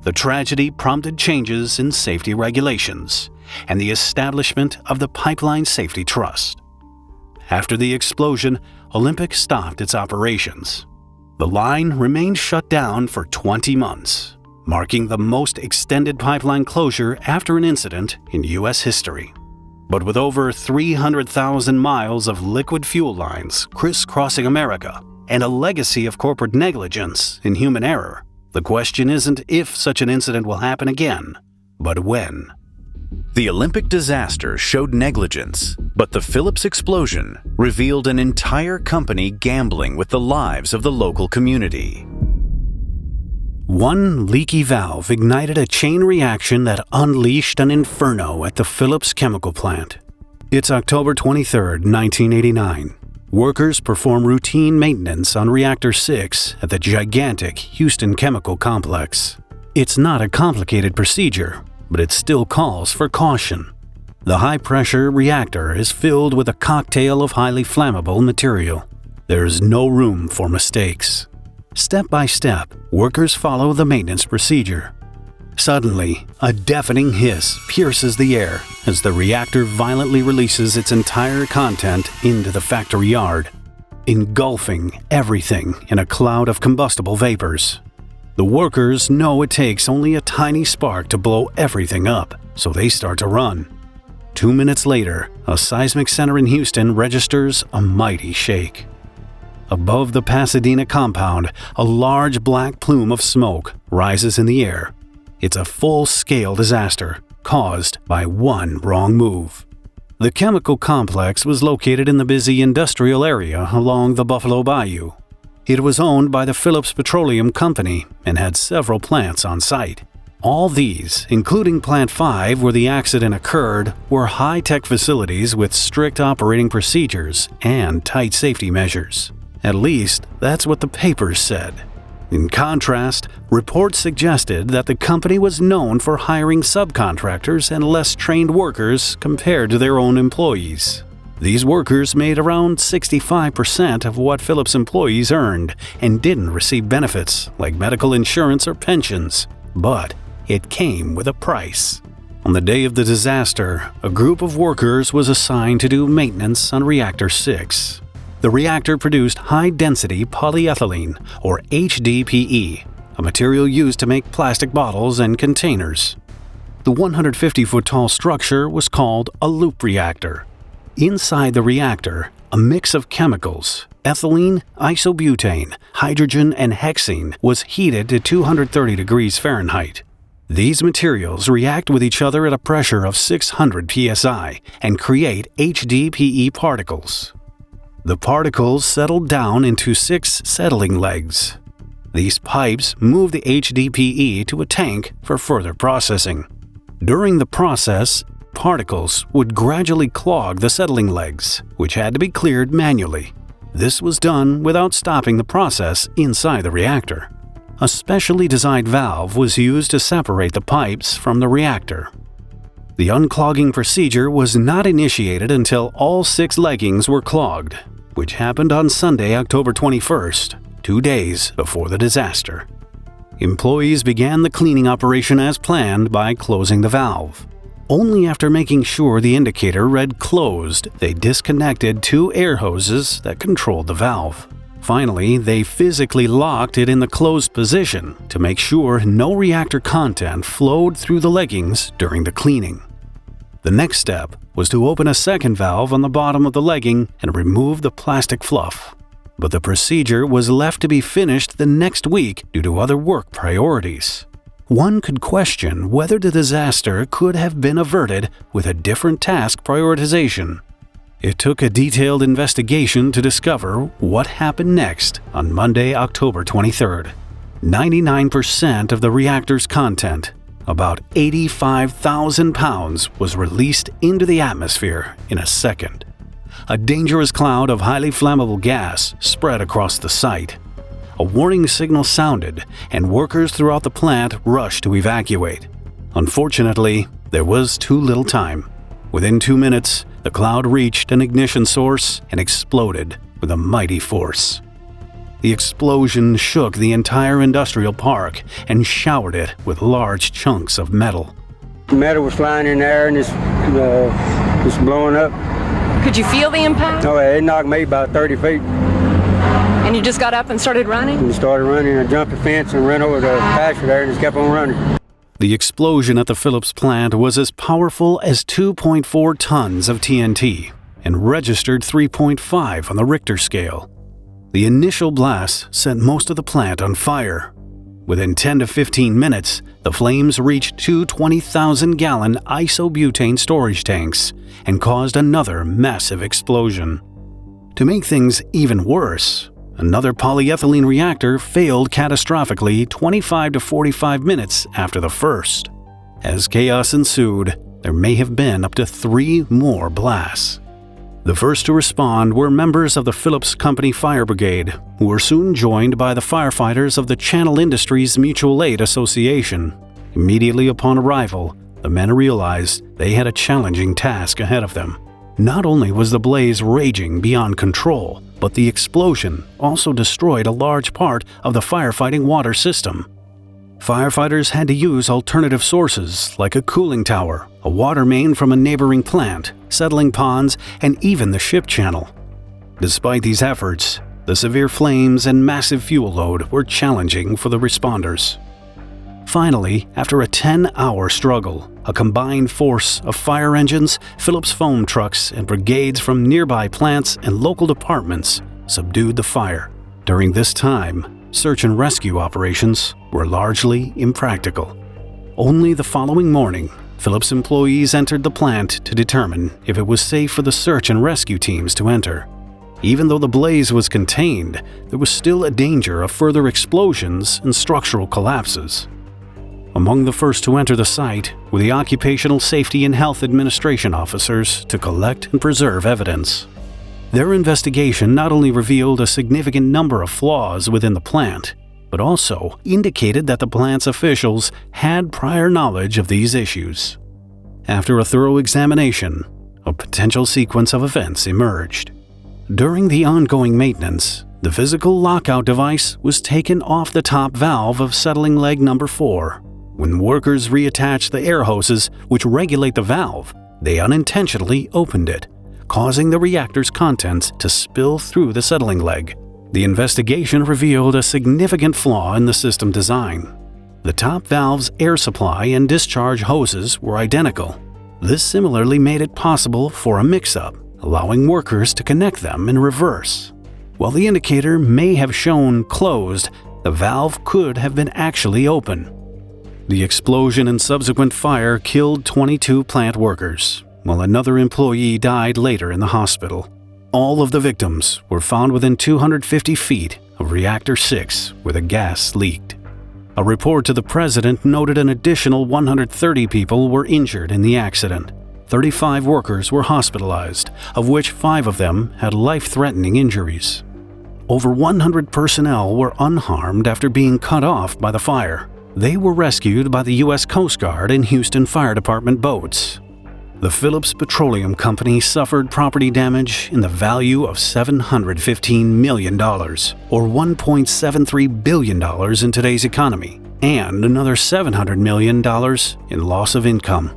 The tragedy prompted changes in safety regulations and the establishment of the Pipeline Safety Trust. After the explosion, Olympic stopped its operations. The line remained shut down for 20 months, marking the most extended pipeline closure after an incident in U.S. history. But with over 300,000 miles of liquid fuel lines crisscrossing America and a legacy of corporate negligence and human error, the question isn't if such an incident will happen again, but when. The Olympic disaster showed negligence, but the Phillips explosion revealed an entire company gambling with the lives of the local community. One leaky valve ignited a chain reaction that unleashed an inferno at the Phillips chemical plant. It's October 23, 1989. Workers perform routine maintenance on Reactor 6 at the gigantic Houston Chemical Complex. It's not a complicated procedure, but it still calls for caution. The high-pressure reactor is filled with a cocktail of highly flammable material. There's no room for mistakes. Step by step, workers follow the maintenance procedure. Suddenly, a deafening hiss pierces the air as the reactor violently releases its entire content into the factory yard, engulfing everything in a cloud of combustible vapors. The workers know it takes only a tiny spark to blow everything up, so they start to run. 2 minutes later, a seismic center in Houston registers a mighty shake. Above the Pasadena compound, a large black plume of smoke rises in the air. It's a full-scale disaster caused by one wrong move. The chemical complex was located in the busy industrial area along the Buffalo Bayou. It was owned by the Phillips Petroleum Company and had several plants on site. All these, including Plant 5 where the accident occurred, were high-tech facilities with strict operating procedures and tight safety measures. At least, that's what the papers said. In contrast, reports suggested that the company was known for hiring subcontractors and less trained workers compared to their own employees. These workers made around 65% of what Phillips employees earned and didn't receive benefits like medical insurance or pensions. But it came with a price. On the day of the disaster, a group of workers was assigned to do maintenance on Reactor 6. The reactor produced high-density polyethylene, or HDPE, a material used to make plastic bottles and containers. The 150-foot-tall structure was called a loop reactor. Inside the reactor, a mix of chemicals, ethylene, isobutane, hydrogen, and hexene, was heated to 230 degrees Fahrenheit. These materials react with each other at a pressure of 600 psi and create HDPE particles. The particles settled down into 6 settling legs. These pipes move the HDPE to a tank for further processing. During the process, particles would gradually clog the settling legs, which had to be cleared manually. This was done without stopping the process inside the reactor. A specially designed valve was used to separate the pipes from the reactor. The unclogging procedure was not initiated until all 6 leggings were clogged, which happened on Sunday, October 21st, 2 days before the disaster. Employees began the cleaning operation as planned by closing the valve. Only after making sure the indicator read closed, they disconnected 2 air hoses that controlled the valve. Finally, they physically locked it in the closed position to make sure no reactor content flowed through the leggings during the cleaning. The next step was to open a second valve on the bottom of the legging and remove the plastic fluff. But the procedure was left to be finished the next week due to other work priorities. One could question whether the disaster could have been averted with a different task prioritization. It took a detailed investigation to discover what happened next on Monday, October 23rd. 99% of the reactor's content, about 85,000 pounds, was released into the atmosphere in a second. A dangerous cloud of highly flammable gas spread across the site. A warning signal sounded, and workers throughout the plant rushed to evacuate. Unfortunately, there was too little time. Within 2 minutes, the cloud reached an ignition source and exploded with a mighty force. The explosion shook the entire industrial park and showered it with large chunks of metal. Metal was flying in the air and it's blowing up. Could you feel the impact? Oh, it knocked me about 30 feet. And you just got up and started running? And started running. I jumped the fence and ran over the pasture there and just kept on running. The explosion at the Phillips plant was as powerful as 2.4 tons of TNT and registered 3.5 on the Richter scale. The initial blast set most of the plant on fire. Within 10 to 15 minutes, the flames reached 2 20,000-gallon isobutane storage tanks and caused another massive explosion. To make things even worse, another polyethylene reactor failed catastrophically 25 to 45 minutes after the first. As chaos ensued, there may have been up to 3 more blasts. The first to respond were members of the Phillips Company Fire Brigade, who were soon joined by the firefighters of the Channel Industries Mutual Aid Association. Immediately upon arrival, the men realized they had a challenging task ahead of them. Not only was the blaze raging beyond control, but the explosion also destroyed a large part of the firefighting water system. Firefighters had to use alternative sources like a cooling tower, a water main from a neighboring plant, settling ponds, and even the ship channel. Despite these efforts, the severe flames and massive fuel load were challenging for the responders. Finally, after a 10-hour struggle, a combined force of fire engines, Phillips foam trucks, and brigades from nearby plants and local departments subdued the fire. During this time, search and rescue operations were largely impractical. Only the following morning, Phillips employees entered the plant to determine if it was safe for the search and rescue teams to enter. Even though the blaze was contained, there was still a danger of further explosions and structural collapses. Among the first to enter the site were the Occupational Safety and Health Administration officers to collect and preserve evidence. Their investigation not only revealed a significant number of flaws within the plant, but also indicated that the plant's officials had prior knowledge of these issues. After a thorough examination, a potential sequence of events emerged. During the ongoing maintenance, the physical lockout device was taken off the top valve of settling leg number 4. When workers reattached the air hoses which regulate the valve, they unintentionally opened it, causing the reactor's contents to spill through the settling leg. The investigation revealed a significant flaw in the system design. The top valve's air supply and discharge hoses were identical. This similarly made it possible for a mix-up, allowing workers to connect them in reverse. While the indicator may have shown closed, the valve could have been actually open. The explosion and subsequent fire killed 22 plant workers, while another employee died later in the hospital. All of the victims were found within 250 feet of Reactor 6, where the gas leaked. A report to the president noted an additional 130 people were injured in the accident. 35 workers were hospitalized, of which 5 of them had life-threatening injuries. Over 100 personnel were unharmed after being cut off by the fire. They were rescued by the U.S. Coast Guard and Houston Fire Department boats. The Phillips Petroleum Company suffered property damage in the value of $715 million, or $1.73 billion in today's economy, and another $700 million in loss of income.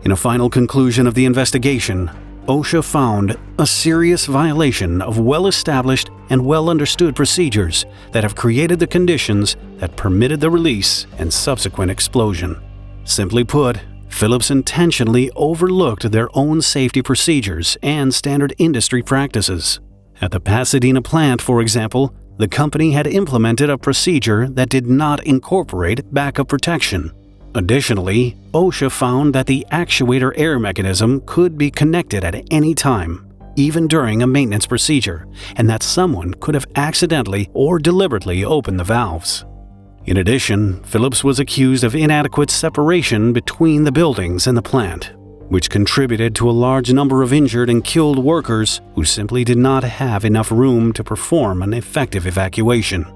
In a final conclusion of the investigation, OSHA found a serious violation of well-established and well-understood procedures that have created the conditions that permitted the release and subsequent explosion. Simply put, Phillips intentionally overlooked their own safety procedures and standard industry practices. At the Pasadena plant, for example, the company had implemented a procedure that did not incorporate backup protection. Additionally, OSHA found that the actuator air mechanism could be connected at any time, even during a maintenance procedure, and that someone could have accidentally or deliberately opened the valves. In addition, Phillips was accused of inadequate separation between the buildings and the plant, which contributed to a large number of injured and killed workers who simply did not have enough room to perform an effective evacuation.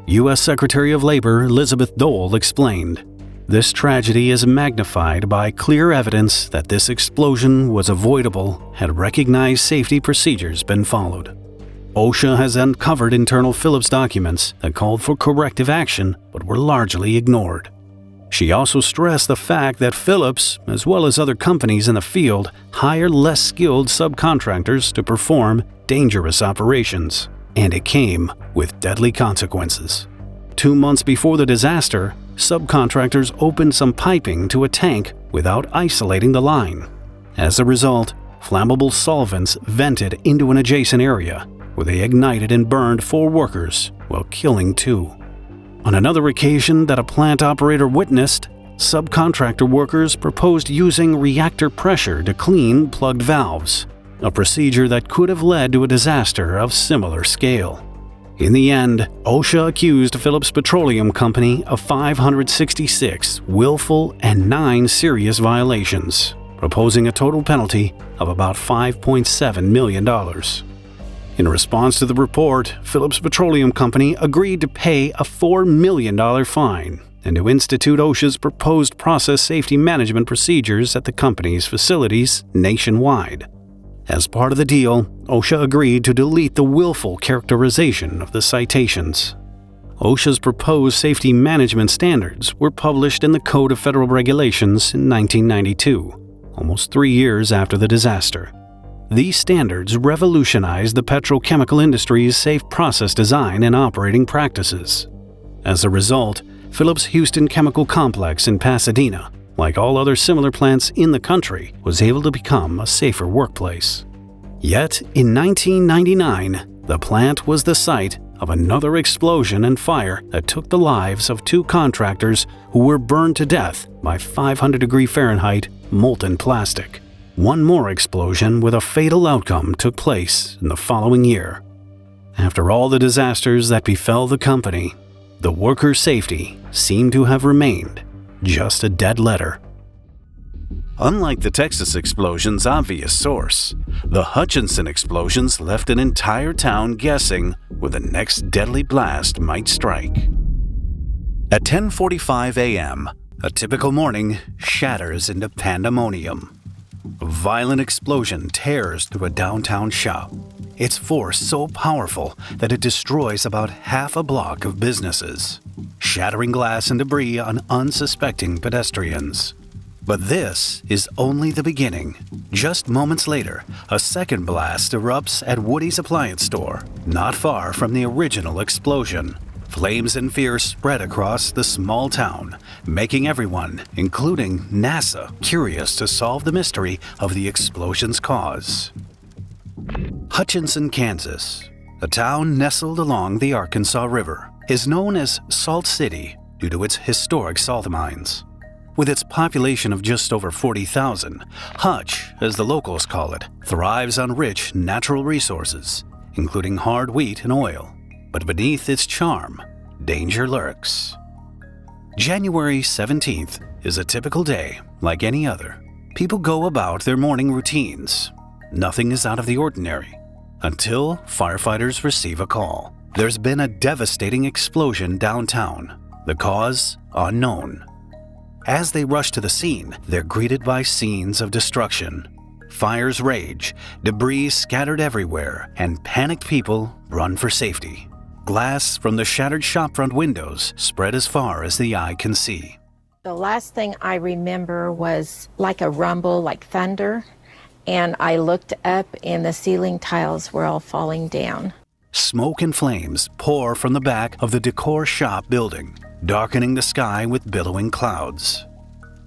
U.S. Secretary of Labor Elizabeth Dole explained, "This tragedy is magnified by clear evidence that this explosion was avoidable had recognized safety procedures been followed." OSHA has uncovered internal Phillips documents that called for corrective action but were largely ignored. She also stressed the fact that Phillips, as well as other companies in the field, hire less skilled subcontractors to perform dangerous operations, and it came with deadly consequences. 2 months before the disaster, subcontractors opened some piping to a tank without isolating the line. As a result, flammable solvents vented into an adjacent area, where they ignited and burned 4 workers while killing 2. On another occasion that a plant operator witnessed, subcontractor workers proposed using reactor pressure to clean plugged valves, a procedure that could have led to a disaster of similar scale. In the end, OSHA accused Phillips Petroleum Company of 566 willful and 9 serious violations, proposing a total penalty of about $5.7 million. In response to the report, Phillips Petroleum Company agreed to pay a $4 million fine and to institute OSHA's proposed process safety management procedures at the company's facilities nationwide. As part of the deal, OSHA agreed to delete the willful characterization of the citations. OSHA's proposed safety management standards were published in the Code of Federal Regulations in 1992, almost 3 years after the disaster. These standards revolutionized the petrochemical industry's safe process design and operating practices. As a result, Phillips Houston Chemical Complex in Pasadena, like all other similar plants in the country, was able to become a safer workplace. Yet, in 1999, the plant was the site of another explosion and fire that took the lives of 2 contractors who were burned to death by 500-degree Fahrenheit molten plastic. One more explosion with a fatal outcome took place in the following year. After all the disasters that befell the company, the workers' safety seemed to have remained just a dead letter. Unlike the Texas explosion's obvious source, the Hutchinson explosions left an entire town guessing where the next deadly blast might strike. At 10:45 a.m., a typical morning shatters into pandemonium. A violent explosion tears through a downtown shop, its force so powerful that it destroys about half a block of businesses, shattering glass and debris on unsuspecting pedestrians. But this is only the beginning. Just moments later, a second blast erupts at Woody's appliance store, not far from the original explosion. Flames and fear spread across the small town, making everyone, including NASA, curious to solve the mystery of the explosion's cause. Hutchinson, Kansas, a town nestled along the Arkansas River, is known as Salt City due to its historic salt mines. With its population of just over 40,000, Hutch, as the locals call it, thrives on rich natural resources, including hard wheat and oil. But beneath its charm, danger lurks. January 17th is a typical day like any other. People go about their morning routines. Nothing is out of the ordinary until firefighters receive a call. There's been a devastating explosion downtown, the cause unknown. As they rush to the scene, they're greeted by scenes of destruction. Fires rage, debris scattered everywhere, and panicked people run for safety. Glass from the shattered shopfront windows spread as far as the eye can see. The last thing I remember was like a rumble, like thunder, and I looked up and the ceiling tiles were all falling down. Smoke and flames pour from the back of the decor shop building, darkening the sky with billowing clouds.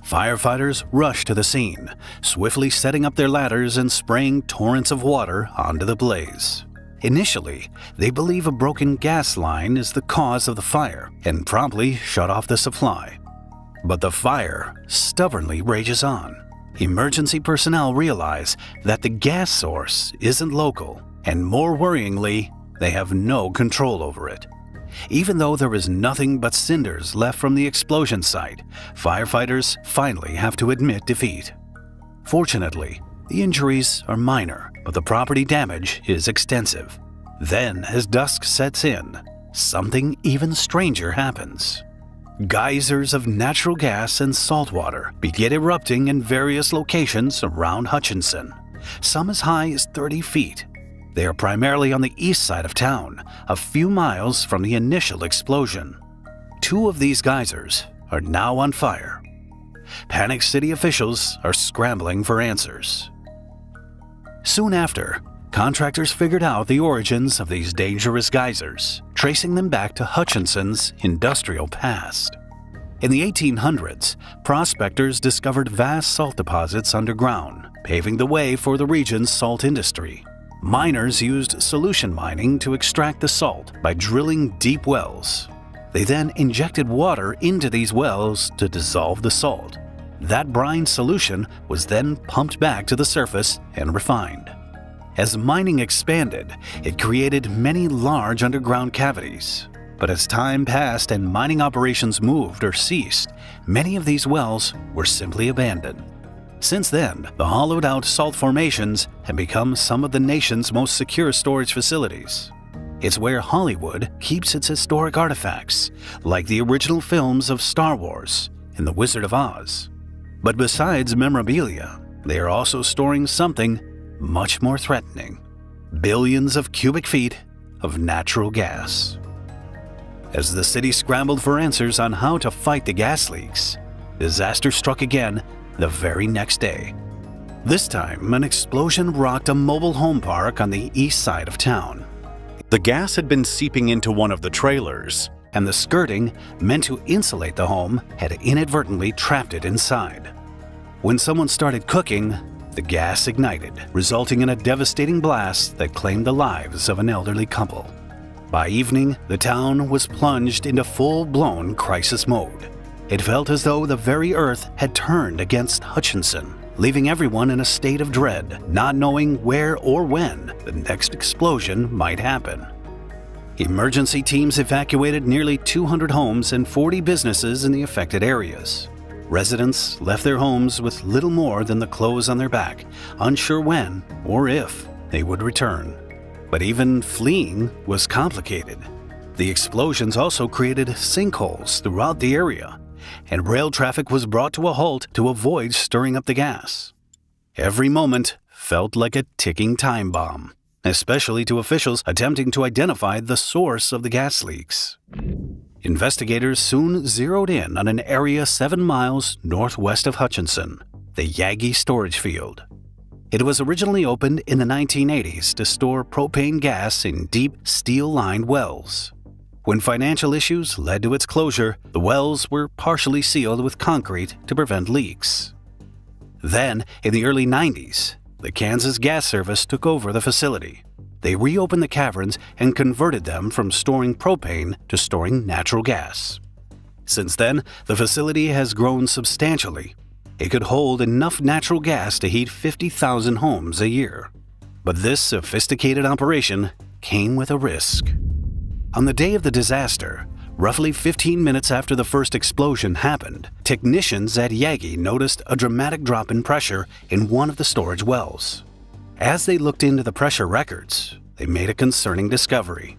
Firefighters rush to the scene, swiftly setting up their ladders and spraying torrents of water onto the blaze. Initially, they believe a broken gas line is the cause of the fire and promptly shut off the supply. But the fire stubbornly rages on. Emergency personnel realize that the gas source isn't local, and more worryingly, they have no control over it. Even though there is nothing but cinders left from the explosion site, firefighters finally have to admit defeat. Fortunately, the injuries are minor, but the property damage is extensive. Then, as dusk sets in, something even stranger happens. Geysers of natural gas and salt water begin erupting in various locations around Hutchinson, some as high as 30 feet. They are primarily on the east side of town, a few miles from the initial explosion. 2 of these geysers are now on fire. Panicked city officials are scrambling for answers. Soon after, contractors figured out the origins of these dangerous geysers, tracing them back to Hutchinson's industrial past. In the 1800s, prospectors discovered vast salt deposits underground, paving the way for the region's salt industry. Miners used solution mining to extract the salt by drilling deep wells. They then injected water into these wells to dissolve the salt. That brine solution was then pumped back to the surface and refined. As mining expanded, it created many large underground cavities. But as time passed and mining operations moved or ceased, many of these wells were simply abandoned. Since then, the hollowed-out salt formations have become some of the nation's most secure storage facilities. It's where Hollywood keeps its historic artifacts, like the original films of Star Wars and The Wizard of Oz. But besides memorabilia, they are also storing something much more threatening: billions of cubic feet of natural gas. As the city scrambled for answers on how to fight the gas leaks, disaster struck again the very next day. This time, an explosion rocked a mobile home park on the east side of town. The gas had been seeping into one of the trailers, and the skirting, meant to insulate the home, had inadvertently trapped it inside. When someone started cooking, the gas ignited, resulting in a devastating blast that claimed the lives of an elderly couple. By evening, the town was plunged into full-blown crisis mode. It felt as though the very earth had turned against Hutchinson, leaving everyone in a state of dread, not knowing where or when the next explosion might happen. Emergency teams evacuated nearly 200 homes and 40 businesses in the affected areas. Residents left their homes with little more than the clothes on their back, unsure when or if they would return. But even fleeing was complicated. The explosions also created sinkholes throughout the area, and rail traffic was brought to a halt to avoid stirring up the gas. Every moment felt like a ticking time bomb, especially to officials attempting to identify the source of the gas leaks. Investigators soon zeroed in on an area 7 miles northwest of Hutchinson, the Yagi storage field. It was originally opened in the 1980s to store propane gas in deep, steel-lined wells. When financial issues led to its closure, the wells were partially sealed with concrete to prevent leaks. Then, in the early 90s, the Kansas Gas Service took over the facility. They reopened the caverns and converted them from storing propane to storing natural gas. Since then, the facility has grown substantially. It could hold enough natural gas to heat 50,000 homes a year. But this sophisticated operation came with a risk. On the day of the disaster, roughly 15 minutes after the first explosion happened, technicians at Yagi noticed a dramatic drop in pressure in one of the storage wells. As they looked into the pressure records, they made a concerning discovery.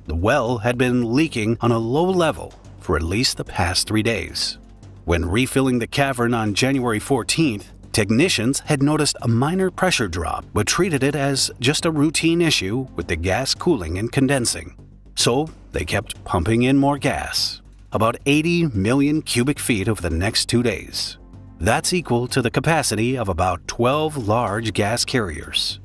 The well had been leaking on a low level for at least the past 3 days. When refilling the cavern on January 14th, technicians had noticed a minor pressure drop but treated it as just a routine issue with the gas cooling and condensing. So they kept pumping in more gas, about 80 million cubic feet over the next 2 days. That's equal to the capacity of about 12 large gas carriers.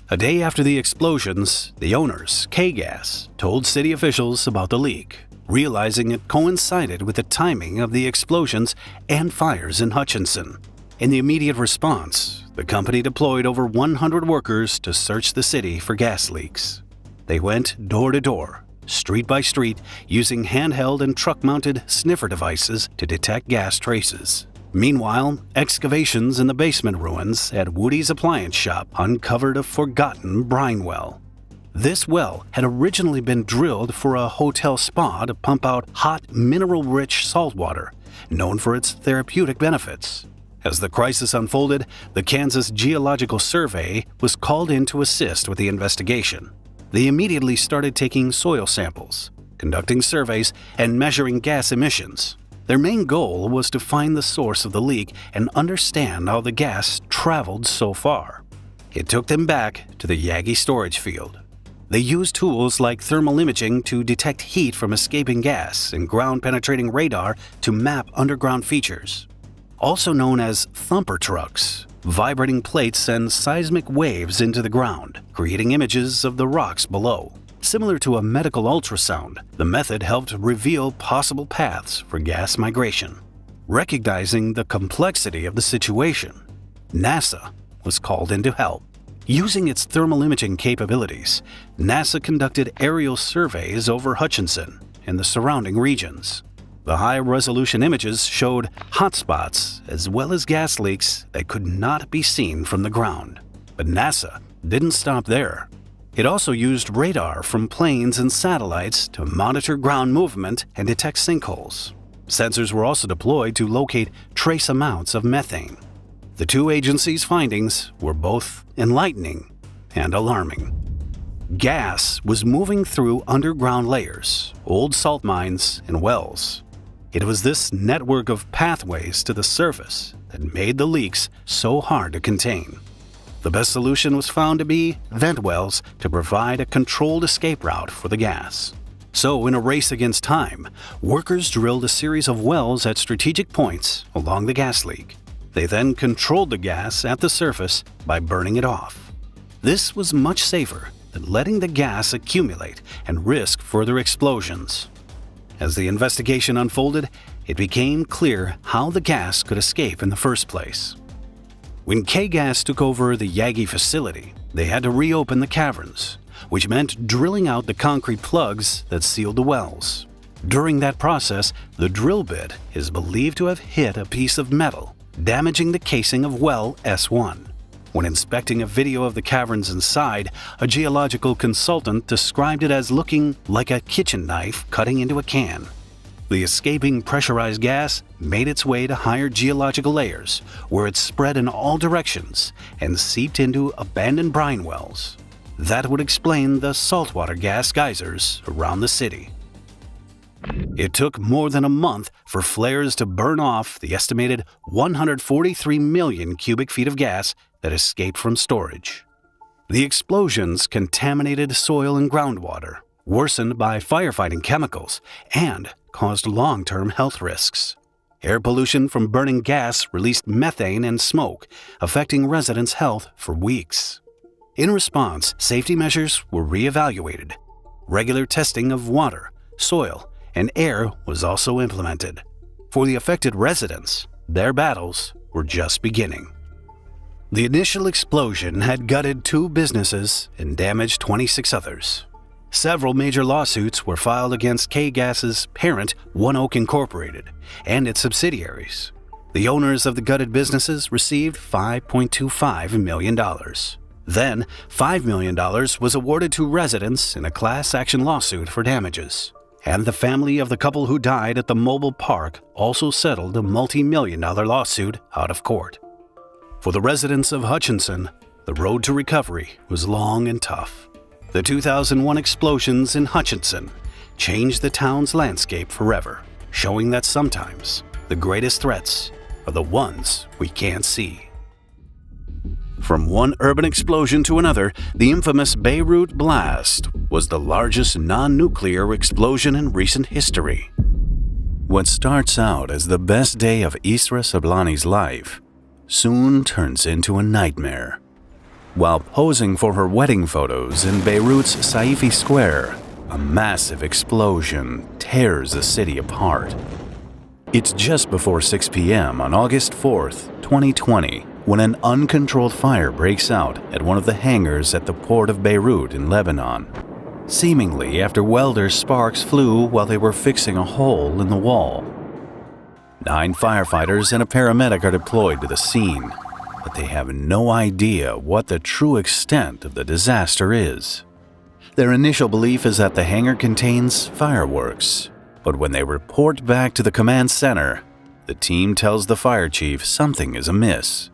A day after the explosions, the owners, K-Gas, told city officials about the leak, realizing it coincided with the timing of the explosions and fires in Hutchinson. In the immediate response, the company deployed over 100 workers to search the city for gas leaks. They went door to door, street by street, using handheld and truck-mounted sniffer devices to detect gas traces. Meanwhile, excavations in the basement ruins at Woody's appliance shop uncovered a forgotten brine well. This well had originally been drilled for a hotel spa to pump out hot, mineral-rich salt water, known for its therapeutic benefits. As the crisis unfolded, the Kansas Geological Survey was called in to assist with the investigation. They immediately started taking soil samples, conducting surveys, and measuring gas emissions. Their main goal was to find the source of the leak and understand how the gas traveled so far. It took them back to the Yagi storage field. They used tools like thermal imaging to detect heat from escaping gas and ground-penetrating radar to map underground features. Also known as thumper trucks, vibrating plates and seismic waves into the ground, creating images of the rocks below. Similar to a medical ultrasound, the method helped reveal possible paths for gas migration. Recognizing the complexity of the situation, NASA was called in to help. Using its thermal imaging capabilities, NASA conducted aerial surveys over Hutchinson and the surrounding regions. The high-resolution images showed hotspots as well as gas leaks that could not be seen from the ground. But NASA didn't stop there. It also used radar from planes and satellites to monitor ground movement and detect sinkholes. Sensors were also deployed to locate trace amounts of methane. The two agencies' findings were both enlightening and alarming. Gas was moving through underground layers, old salt mines, and wells. It was this network of pathways to the surface that made the leaks so hard to contain. The best solution was found to be vent wells to provide a controlled escape route for the gas. So, in a race against time, workers drilled a series of wells at strategic points along the gas leak. They then controlled the gas at the surface by burning it off. This was much safer than letting the gas accumulate and risk further explosions. As the investigation unfolded, it became clear how the gas could escape in the first place. When K-Gas took over the Yagi facility, they had to reopen the caverns, which meant drilling out the concrete plugs that sealed the wells. During that process, the drill bit is believed to have hit a piece of metal, damaging the casing of well S1. When inspecting a video of the caverns inside, a geological consultant described it as looking like a kitchen knife cutting into a can. The escaping pressurized gas made its way to higher geological layers, where it spread in all directions and seeped into abandoned brine wells. That would explain the saltwater gas geysers around the city. It took more than a month for flares to burn off the estimated 143 million cubic feet of gas that escaped from storage. The explosions contaminated soil and groundwater, worsened by firefighting chemicals, and caused long-term health risks. Air pollution from burning gas released methane and smoke, affecting residents' health for weeks. In response, safety measures were reevaluated. Regular testing of water, soil, and air was also implemented. For the affected residents, their battles were just beginning. The initial explosion had gutted 2 businesses and damaged 26 others. Several major lawsuits were filed against K-Gas's parent, One Oak Incorporated, and its subsidiaries. The owners of the gutted businesses received $5.25 million. Then, $5 million was awarded to residents in a class action lawsuit for damages. And the family of the couple who died at the mobile park also settled a multi-million-dollar lawsuit out of court. For the residents of Hutchinson, the road to recovery was long and tough. The 2001 explosions in Hutchinson changed the town's landscape forever, showing that sometimes the greatest threats are the ones we can't see. From one urban explosion to another, the infamous Beirut Blast was the largest non-nuclear explosion in recent history. What starts out as the best day of Isra Sablani's life soon turns into a nightmare. While posing for her wedding photos in Beirut's Saifi Square, a massive explosion tears the city apart. It's just before 6 p.m. on August 4th, 2020, when an uncontrolled fire breaks out at one of the hangars at the port of Beirut in Lebanon. Seemingly after welder sparks flew while they were fixing a hole in the wall. 9 firefighters and a paramedic are deployed to the scene, but they have no idea what the true extent of the disaster is. Their initial belief is that the hangar contains fireworks, but when they report back to the command center, the team tells the fire chief something is amiss.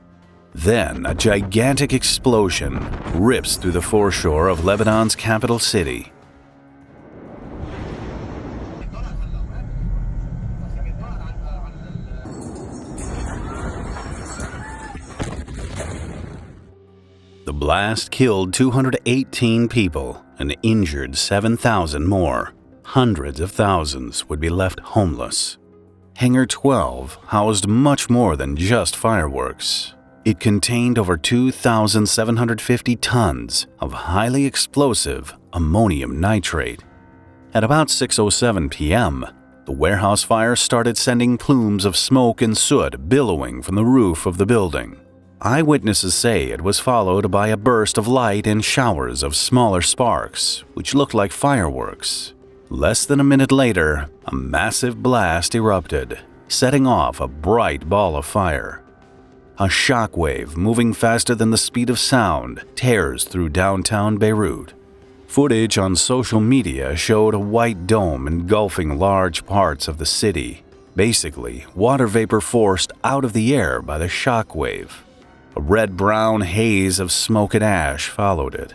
Then a gigantic explosion rips through the foreshore of Lebanon's capital city. The blast killed 218 people and injured 7,000 more. Hundreds of thousands would be left homeless. Hangar 12 housed much more than just fireworks. It contained over 2,750 tons of highly explosive ammonium nitrate. At about 6:07 p.m., the warehouse fire started sending plumes of smoke and soot billowing from the roof of the building. Eyewitnesses say it was followed by a burst of light and showers of smaller sparks, which looked like fireworks. Less than a minute later, a massive blast erupted, setting off a bright ball of fire. A shockwave moving faster than the speed of sound tears through downtown Beirut. Footage on social media showed a white dome engulfing large parts of the city, basically water vapor forced out of the air by the shockwave. A red-brown haze of smoke and ash followed it.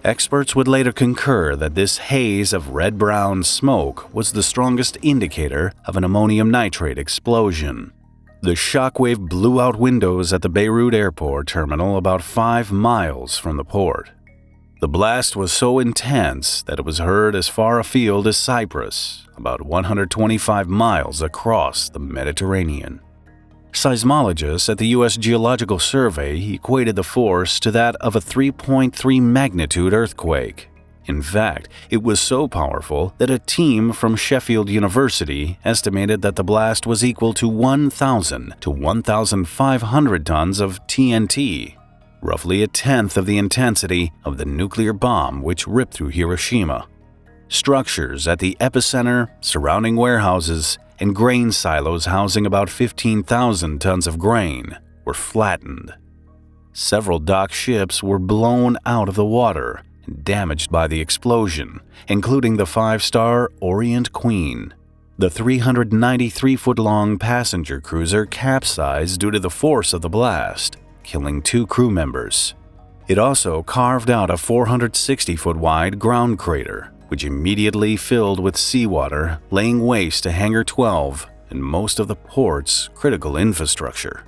Experts would later concur that this haze of red-brown smoke was the strongest indicator of an ammonium nitrate explosion. The shockwave blew out windows at the Beirut airport terminal about 5 miles from the port. The blast was so intense that it was heard as far afield as Cyprus, about 125 miles across the Mediterranean. Seismologists at the U.S. Geological Survey equated the force to that of a 3.3 magnitude earthquake. In fact, it was so powerful that a team from Sheffield University estimated that the blast was equal to 1,000 to 1,500 tons of TNT, roughly a tenth of the intensity of the nuclear bomb which ripped through Hiroshima. Structures at the epicenter, surrounding warehouses, and grain silos housing about 15,000 tons of grain were flattened. Several docked ships were blown out of the water and damaged by the explosion, including the 5-star Orient Queen. The 393-foot-long passenger cruiser capsized due to the force of the blast, killing 2 crew members. It also carved out a 460-foot-wide ground crater, which immediately filled with seawater, laying waste to Hangar 12 and most of the port's critical infrastructure.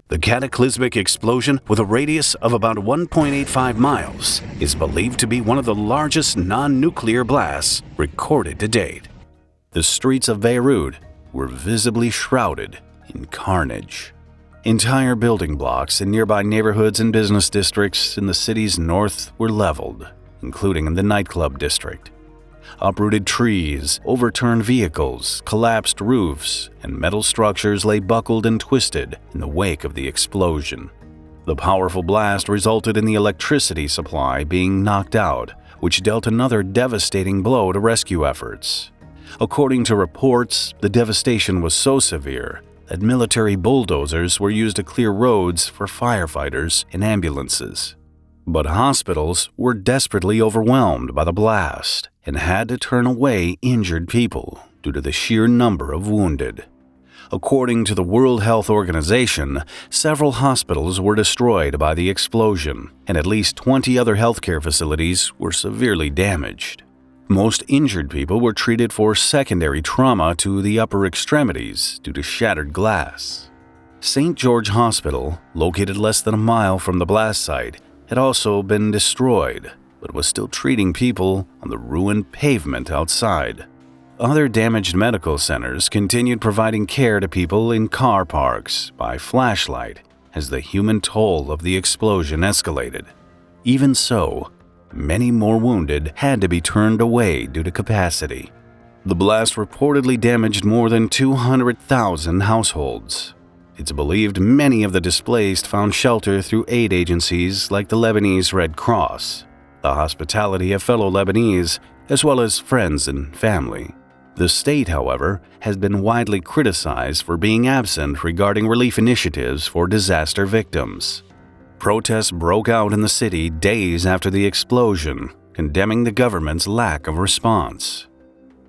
The cataclysmic explosion, with a radius of about 1.85 miles, is believed to be one of the largest non-nuclear blasts recorded to date. The streets of Beirut were visibly shrouded in carnage. Entire building blocks in nearby neighborhoods and business districts in the city's north were leveled, including in the nightclub district. Uprooted trees, overturned vehicles, collapsed roofs, and metal structures lay buckled and twisted in the wake of the explosion. The powerful blast resulted in the electricity supply being knocked out, which dealt another devastating blow to rescue efforts. According to reports, the devastation was so severe that military bulldozers were used to clear roads for firefighters and ambulances. But hospitals were desperately overwhelmed by the blast and had to turn away injured people due to the sheer number of wounded. According to the World Health Organization, several hospitals were destroyed by the explosion, and at least 20 other healthcare facilities were severely damaged. Most injured people were treated for secondary trauma to the upper extremities due to shattered glass. St. George Hospital, located less than a mile from the blast site, had also been destroyed, but was still treating people on the ruined pavement outside. Other damaged medical centers continued providing care to people in car parks by flashlight as the human toll of the explosion escalated. Even so, many more wounded had to be turned away due to capacity. The blast reportedly damaged more than 200,000 households. It's believed many of the displaced found shelter through aid agencies like the Lebanese Red Cross, the hospitality of fellow Lebanese, as well as friends and family. The state, however, has been widely criticized for being absent regarding relief initiatives for disaster victims. Protests broke out in the city days after the explosion, condemning the government's lack of response.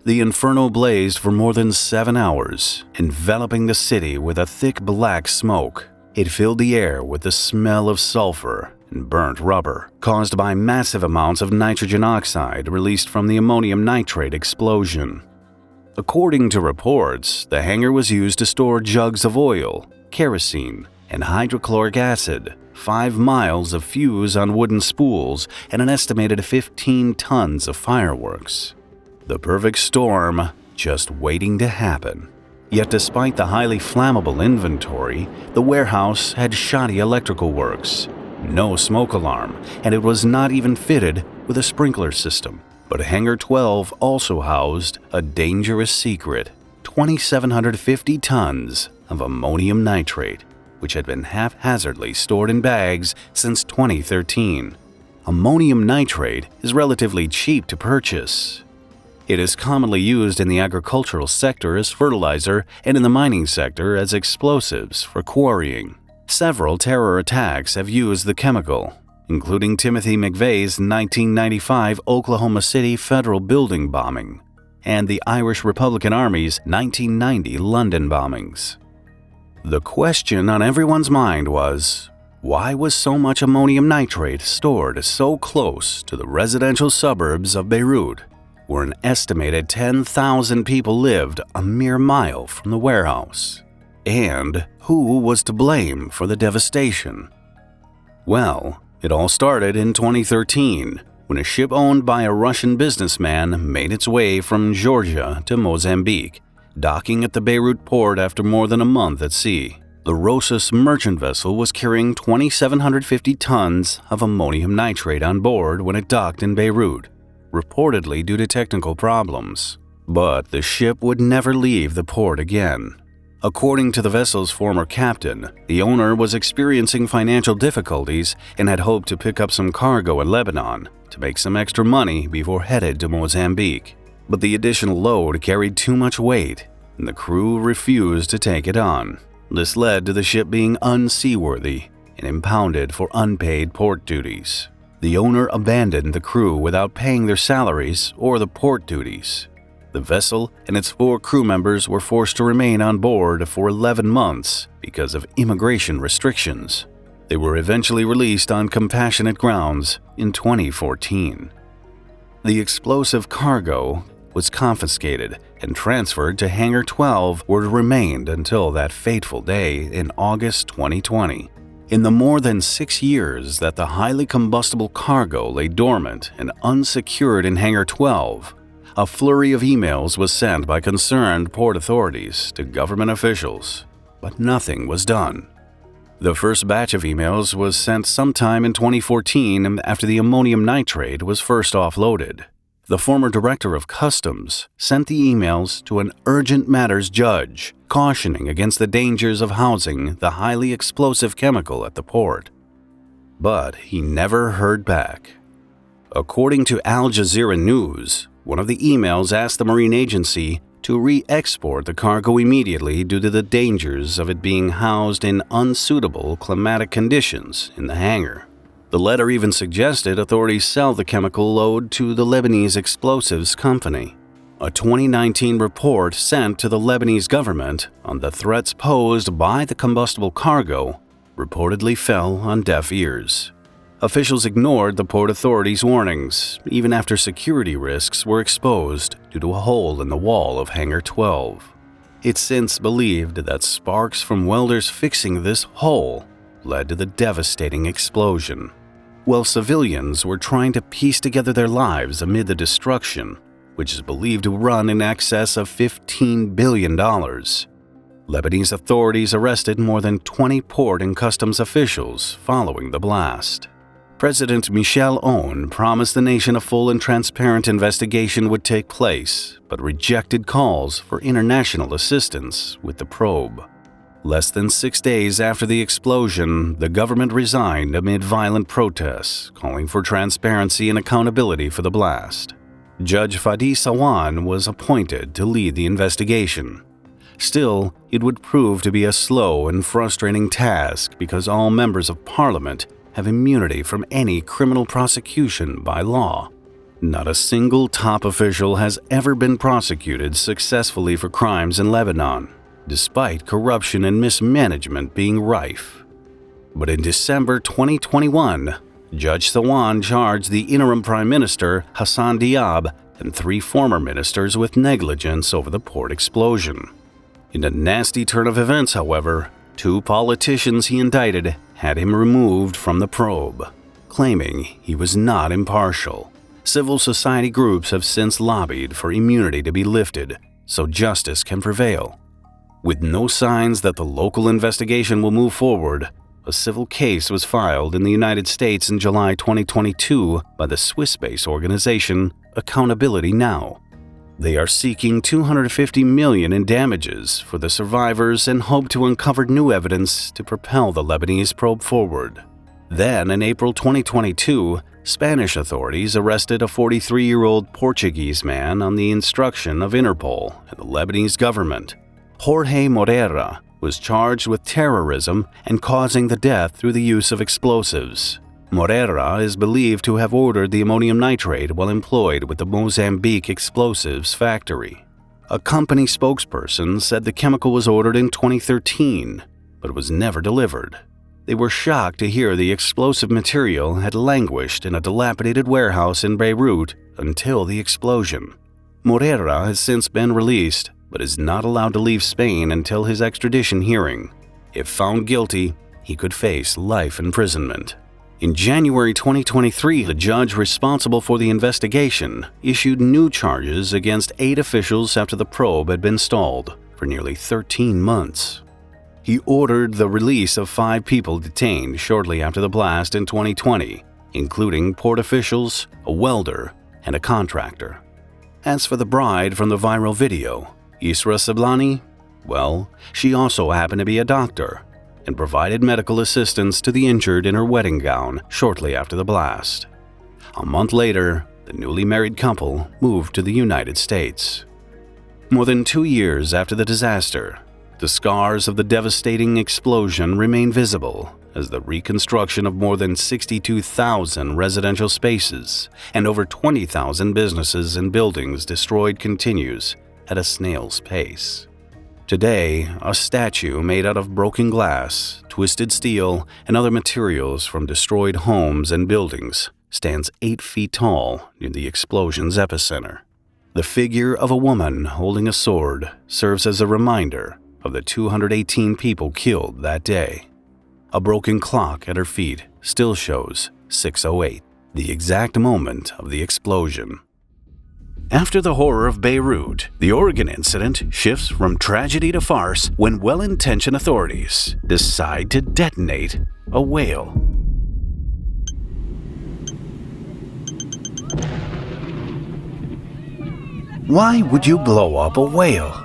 The inferno blazed for more than 7 hours, enveloping the city with a thick black smoke. It filled the air with the smell of sulfur and burnt rubber, caused by massive amounts of nitrogen oxide released from the ammonium nitrate explosion. According to reports, the hangar was used to store jugs of oil, kerosene, and hydrochloric acid, 5 miles of fuse on wooden spools, and an estimated 15 tons of fireworks. The perfect storm just waiting to happen. Yet despite the highly flammable inventory, the warehouse had shoddy electrical works, no smoke alarm, and it was not even fitted with a sprinkler system. But Hangar 12 also housed a dangerous secret: 2,750 tons of ammonium nitrate, which had been haphazardly stored in bags since 2013. Ammonium nitrate is relatively cheap to purchase. It is commonly used in the agricultural sector as fertilizer and in the mining sector as explosives for quarrying. Several terror attacks have used the chemical, including Timothy McVeigh's 1995 Oklahoma City federal building bombing and the Irish Republican Army's 1990 London bombings. The question on everyone's mind was, why was so much ammonium nitrate stored so close to the residential suburbs of Beirut, where an estimated 10,000 people lived a mere mile from the warehouse? And who was to blame for the devastation? Well, it all started in 2013, when a ship owned by a Russian businessman made its way from Georgia to Mozambique, docking at the Beirut port after more than a month at sea. The Rosas merchant vessel was carrying 2,750 tons of ammonium nitrate on board when it docked in Beirut, reportedly due to technical problems. But the ship would never leave the port again. According to the vessel's former captain, the owner was experiencing financial difficulties and had hoped to pick up some cargo in Lebanon to make some extra money before headed to Mozambique. But the additional load carried too much weight, and the crew refused to take it on. This led to the ship being unseaworthy and impounded for unpaid port duties. The owner abandoned the crew without paying their salaries or the port duties. The vessel and its 4 crew members were forced to remain on board for 11 months because of immigration restrictions. They were eventually released on compassionate grounds in 2014. The explosive cargo was confiscated and transferred to Hangar 12, where it remained until that fateful day in August 2020. In the more than 6 years that the highly combustible cargo lay dormant and unsecured in Hangar 12, a flurry of emails was sent by concerned port authorities to government officials, but nothing was done. The first batch of emails was sent sometime in 2014 after the ammonium nitrate was first offloaded. The former director of Customs sent the emails to an urgent matters judge, cautioning against the dangers of housing the highly explosive chemical at the port. But he never heard back. According to Al Jazeera News, one of the emails asked the Marine Agency to re-export the cargo immediately due to the dangers of it being housed in unsuitable climatic conditions in the hangar. The letter even suggested authorities sell the chemical load to the Lebanese Explosives Company. A 2019 report sent to the Lebanese government on the threats posed by the combustible cargo reportedly fell on deaf ears. Officials ignored the port authorities' warnings, even after security risks were exposed due to a hole in the wall of Hangar 12. It's since believed that sparks from welders fixing this hole led to the devastating explosion. While civilians were trying to piece together their lives amid the destruction, which is believed to run in excess of $15 billion, Lebanese authorities arrested more than 20 port and customs officials following the blast. President Michel Aoun promised the nation a full and transparent investigation would take place, but rejected calls for international assistance with the probe. Less than 6 days after the explosion, the government resigned amid violent protests, calling for transparency and accountability for the blast. Judge Fadi Sawan was appointed to lead the investigation. Still, it would prove to be a slow and frustrating task because all members of parliament have immunity from any criminal prosecution by law. Not a single top official has ever been prosecuted successfully for crimes in Lebanon, despite corruption and mismanagement being rife. But in December 2021, Judge Sawan charged the interim Prime Minister Hassan Diab and 3 former ministers with negligence over the port explosion. In a nasty turn of events, however, 2 politicians he indicted had him removed from the probe, claiming he was not impartial. Civil society groups have since lobbied for immunity to be lifted so justice can prevail. With no signs that the local investigation will move forward, a civil case was filed in the United States in July 2022 by the Swiss-based organization Accountability Now. They are seeking $250 million in damages for the survivors and hope to uncover new evidence to propel the Lebanese probe forward. Then, in April 2022, Spanish authorities arrested a 43-year-old Portuguese man on the instruction of Interpol and the Lebanese government. Jorge Morera was charged with terrorism and causing the death through the use of explosives. Morera is believed to have ordered the ammonium nitrate while employed with the Mozambique explosives factory. A company spokesperson said the chemical was ordered in 2013, but was never delivered. They were shocked to hear the explosive material had languished in a dilapidated warehouse in Beirut until the explosion. Morera has since been released, but is not allowed to leave Spain until his extradition hearing. If found guilty, he could face life imprisonment. In January 2023, the judge responsible for the investigation issued new charges against 8 officials after the probe had been stalled for nearly 13 months. He ordered the release of 5 people detained shortly after the blast in 2020, including port officials, a welder, and a contractor. As for the bride from the viral video, Isra Sablani, well, she also happened to be a doctor and provided medical assistance to the injured in her wedding gown shortly after the blast. A month later, the newly married couple moved to the United States. More than 2 years after the disaster, the scars of the devastating explosion remain visible as the reconstruction of more than 62,000 residential spaces and over 20,000 businesses and buildings destroyed continues at a snail's pace. Today, a statue made out of broken glass, twisted steel, and other materials from destroyed homes and buildings stands 8 feet tall near the explosion's epicenter. The figure of a woman holding a sword serves as a reminder of the 218 people killed that day. A broken clock at her feet still shows 6:08, the exact moment of the explosion. After the horror of Beirut, the Oregon incident shifts from tragedy to farce when well-intentioned authorities decide to detonate a whale. Why would you blow up a whale?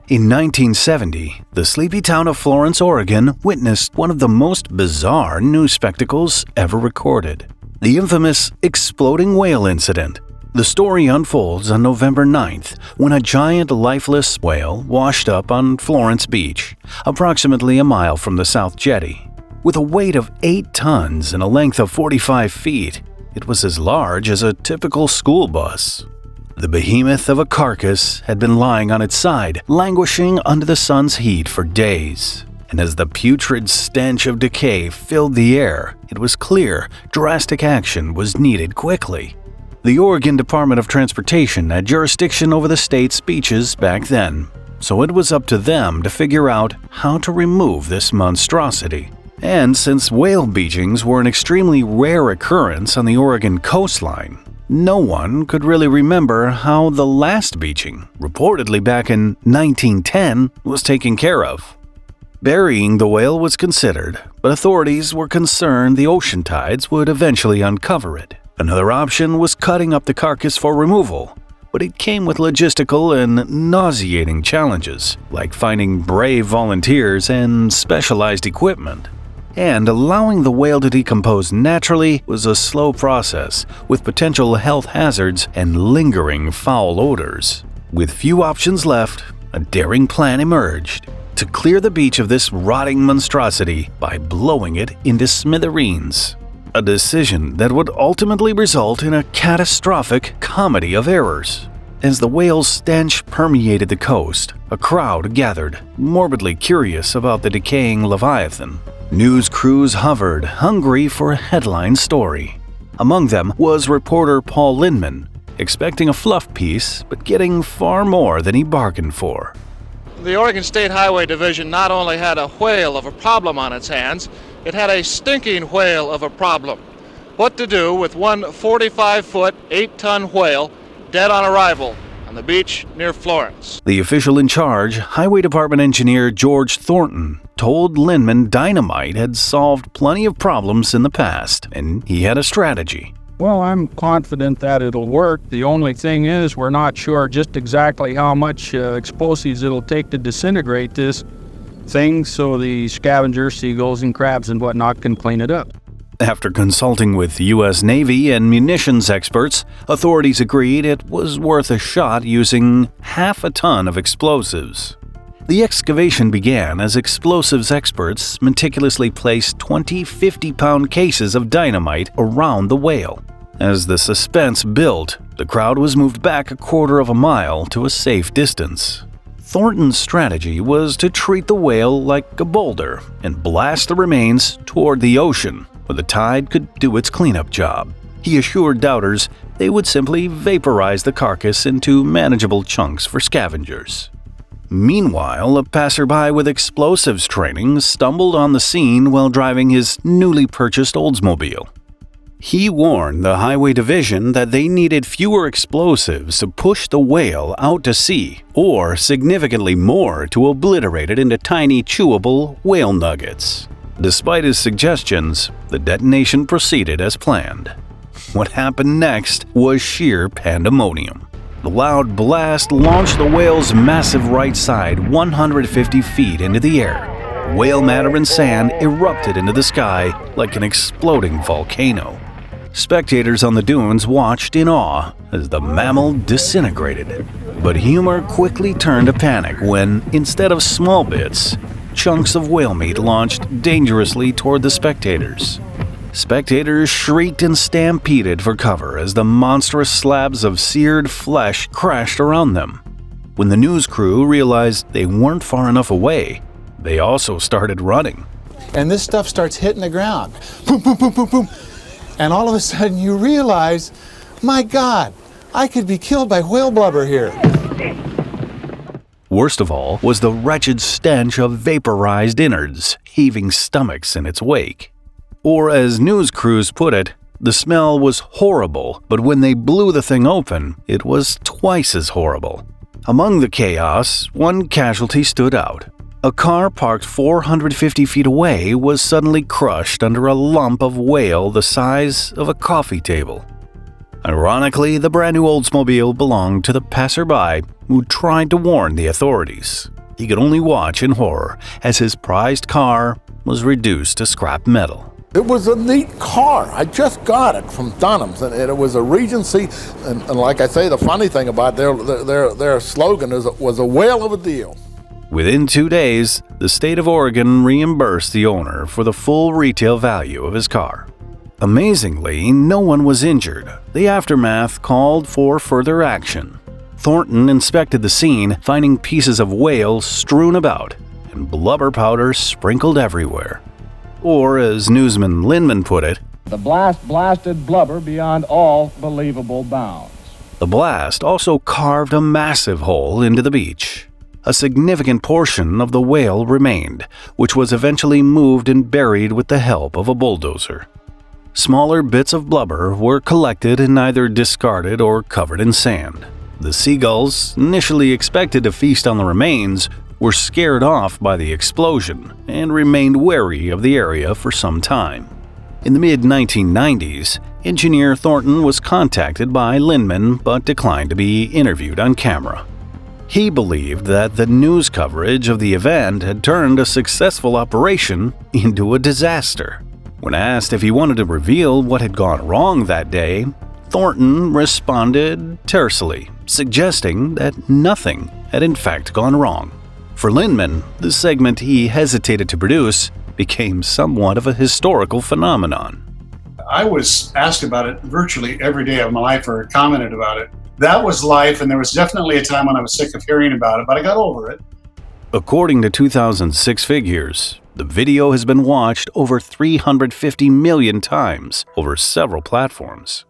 In 1970, the sleepy town of Florence, Oregon, witnessed one of the most bizarre news spectacles ever recorded: the infamous exploding whale incident. The story unfolds on November 9th when a giant lifeless whale washed up on Florence Beach, approximately a mile from the South Jetty. With a weight of 8 tons and a length of 45 feet, it was as large as a typical school bus. The behemoth of a carcass had been lying on its side, languishing under the sun's heat for days. And as the putrid stench of decay filled the air, it was clear drastic action was needed quickly. The Oregon Department of Transportation had jurisdiction over the state's beaches back then, so it was up to them to figure out how to remove this monstrosity. And since whale beachings were an extremely rare occurrence on the Oregon coastline, no one could really remember how the last beaching, reportedly back in 1910, was taken care of. Burying the whale was considered, but authorities were concerned the ocean tides would eventually uncover it. Another option was cutting up the carcass for removal, but it came with logistical and nauseating challenges, like finding brave volunteers and specialized equipment. And allowing the whale to decompose naturally was a slow process, with potential health hazards and lingering foul odors. With few options left, a daring plan emerged: to clear the beach of this rotting monstrosity by blowing it into smithereens. A decision that would ultimately result in a catastrophic comedy of errors. As the whale's stench permeated the coast, a crowd gathered, morbidly curious about the decaying leviathan. News crews hovered, hungry for a headline story. Among them was reporter Paul Lindman, expecting a fluff piece, but getting far more than he bargained for. The Oregon State Highway Division not only had a whale of a problem on its hands, it had a stinking whale of a problem. What to do with one 45-foot, 8-ton whale dead on arrival on the beach near Florence? The official in charge, Highway Department engineer George Thornton, told Lindman dynamite had solved plenty of problems in the past, and he had a strategy. Well, I'm confident that it'll work. The only thing is we're not sure just exactly how much explosives it'll take to disintegrate this thing, so the scavengers, seagulls, and crabs and whatnot can clean it up. After consulting with the U.S. Navy and munitions experts, authorities agreed it was worth a shot using half a ton of explosives. The excavation began as explosives experts meticulously placed 20 50-pound cases of dynamite around the whale. As the suspense built, the crowd was moved back a quarter of a mile to a safe distance. Thornton's strategy was to treat the whale like a boulder and blast the remains toward the ocean, where the tide could do its cleanup job. He assured doubters they would simply vaporize the carcass into manageable chunks for scavengers. Meanwhile, a passerby with explosives training stumbled on the scene while driving his newly purchased Oldsmobile. He warned the Highway Division that they needed fewer explosives to push the whale out to sea, or significantly more to obliterate it into tiny chewable whale nuggets. Despite his suggestions, the detonation proceeded as planned. What happened next was sheer pandemonium. The loud blast launched the whale's massive right side 150 feet into the air. Whale matter and sand erupted into the sky like an exploding volcano. Spectators on the dunes watched in awe as the mammal disintegrated. But humor quickly turned to panic when, instead of small bits, chunks of whale meat launched dangerously toward the spectators. Spectators shrieked and stampeded for cover as the monstrous slabs of seared flesh crashed around them. When the news crew realized they weren't far enough away, they also started running. And this stuff starts hitting the ground. Boom, boom, boom, boom, boom. And all of a sudden you realize, my God, I could be killed by whale blubber here. Worst of all was the wretched stench of vaporized innards, heaving stomachs in its wake. Or as news crews put it, the smell was horrible, but when they blew the thing open, it was twice as horrible. Among the chaos, one casualty stood out. A car parked 450 feet away was suddenly crushed under a lump of whale the size of a coffee table. Ironically, the brand new Oldsmobile belonged to the passerby who tried to warn the authorities. He could only watch in horror as his prized car was reduced to scrap metal. It was a neat car. I just got it from Dunham's, and it was a Regency. And like I say, the funny thing about their slogan was a whale of a deal. Within 2 days, the state of Oregon reimbursed the owner for the full retail value of his car. Amazingly, no one was injured. The aftermath called for further action. Thornton inspected the scene, finding pieces of whale strewn about and blubber powder sprinkled everywhere. Or, as newsman Linman put it, the blast blasted blubber beyond all believable bounds. The blast also carved a massive hole into the beach. A significant portion of the whale remained, which was eventually moved and buried with the help of a bulldozer. Smaller bits of blubber were collected and either discarded or covered in sand. The seagulls, initially expected to feast on the remains, were scared off by the explosion and remained wary of the area for some time. In the mid-1990s, engineer Thornton was contacted by Linman but declined to be interviewed on camera. He believed that the news coverage of the event had turned a successful operation into a disaster. When asked if he wanted to reveal what had gone wrong that day, Thornton responded tersely, suggesting that nothing had in fact gone wrong. For Linman, the segment he hesitated to produce became somewhat of a historical phenomenon. I was asked about it virtually every day of my life or commented about it. That was life, and there was definitely a time when I was sick of hearing about it, but I got over it. According to 2006 figures, the video has been watched over 350 million times over several platforms.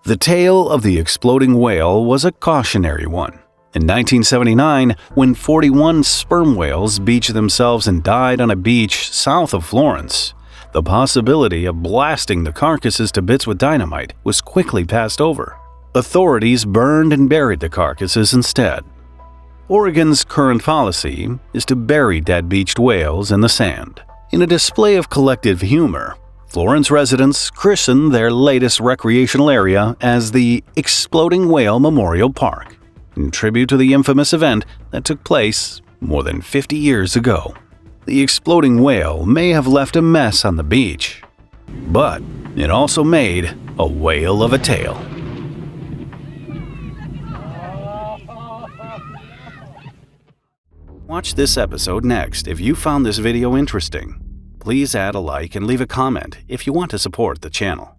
The tale of the exploding whale was a cautionary one. In 1979, when 41 sperm whales beached themselves and died on a beach south of Florence, the possibility of blasting the carcasses to bits with dynamite was quickly passed over. Authorities burned and buried the carcasses instead. Oregon's current policy is to bury dead beached whales in the sand. In a display of collective humor, Florence residents christened their latest recreational area as the Exploding Whale Memorial Park, in tribute to the infamous event that took place more than 50 years ago. The exploding whale may have left a mess on the beach, but it also made a whale of a tale. Watch this episode next if you found this video interesting. Please add a like and leave a comment if you want to support the channel.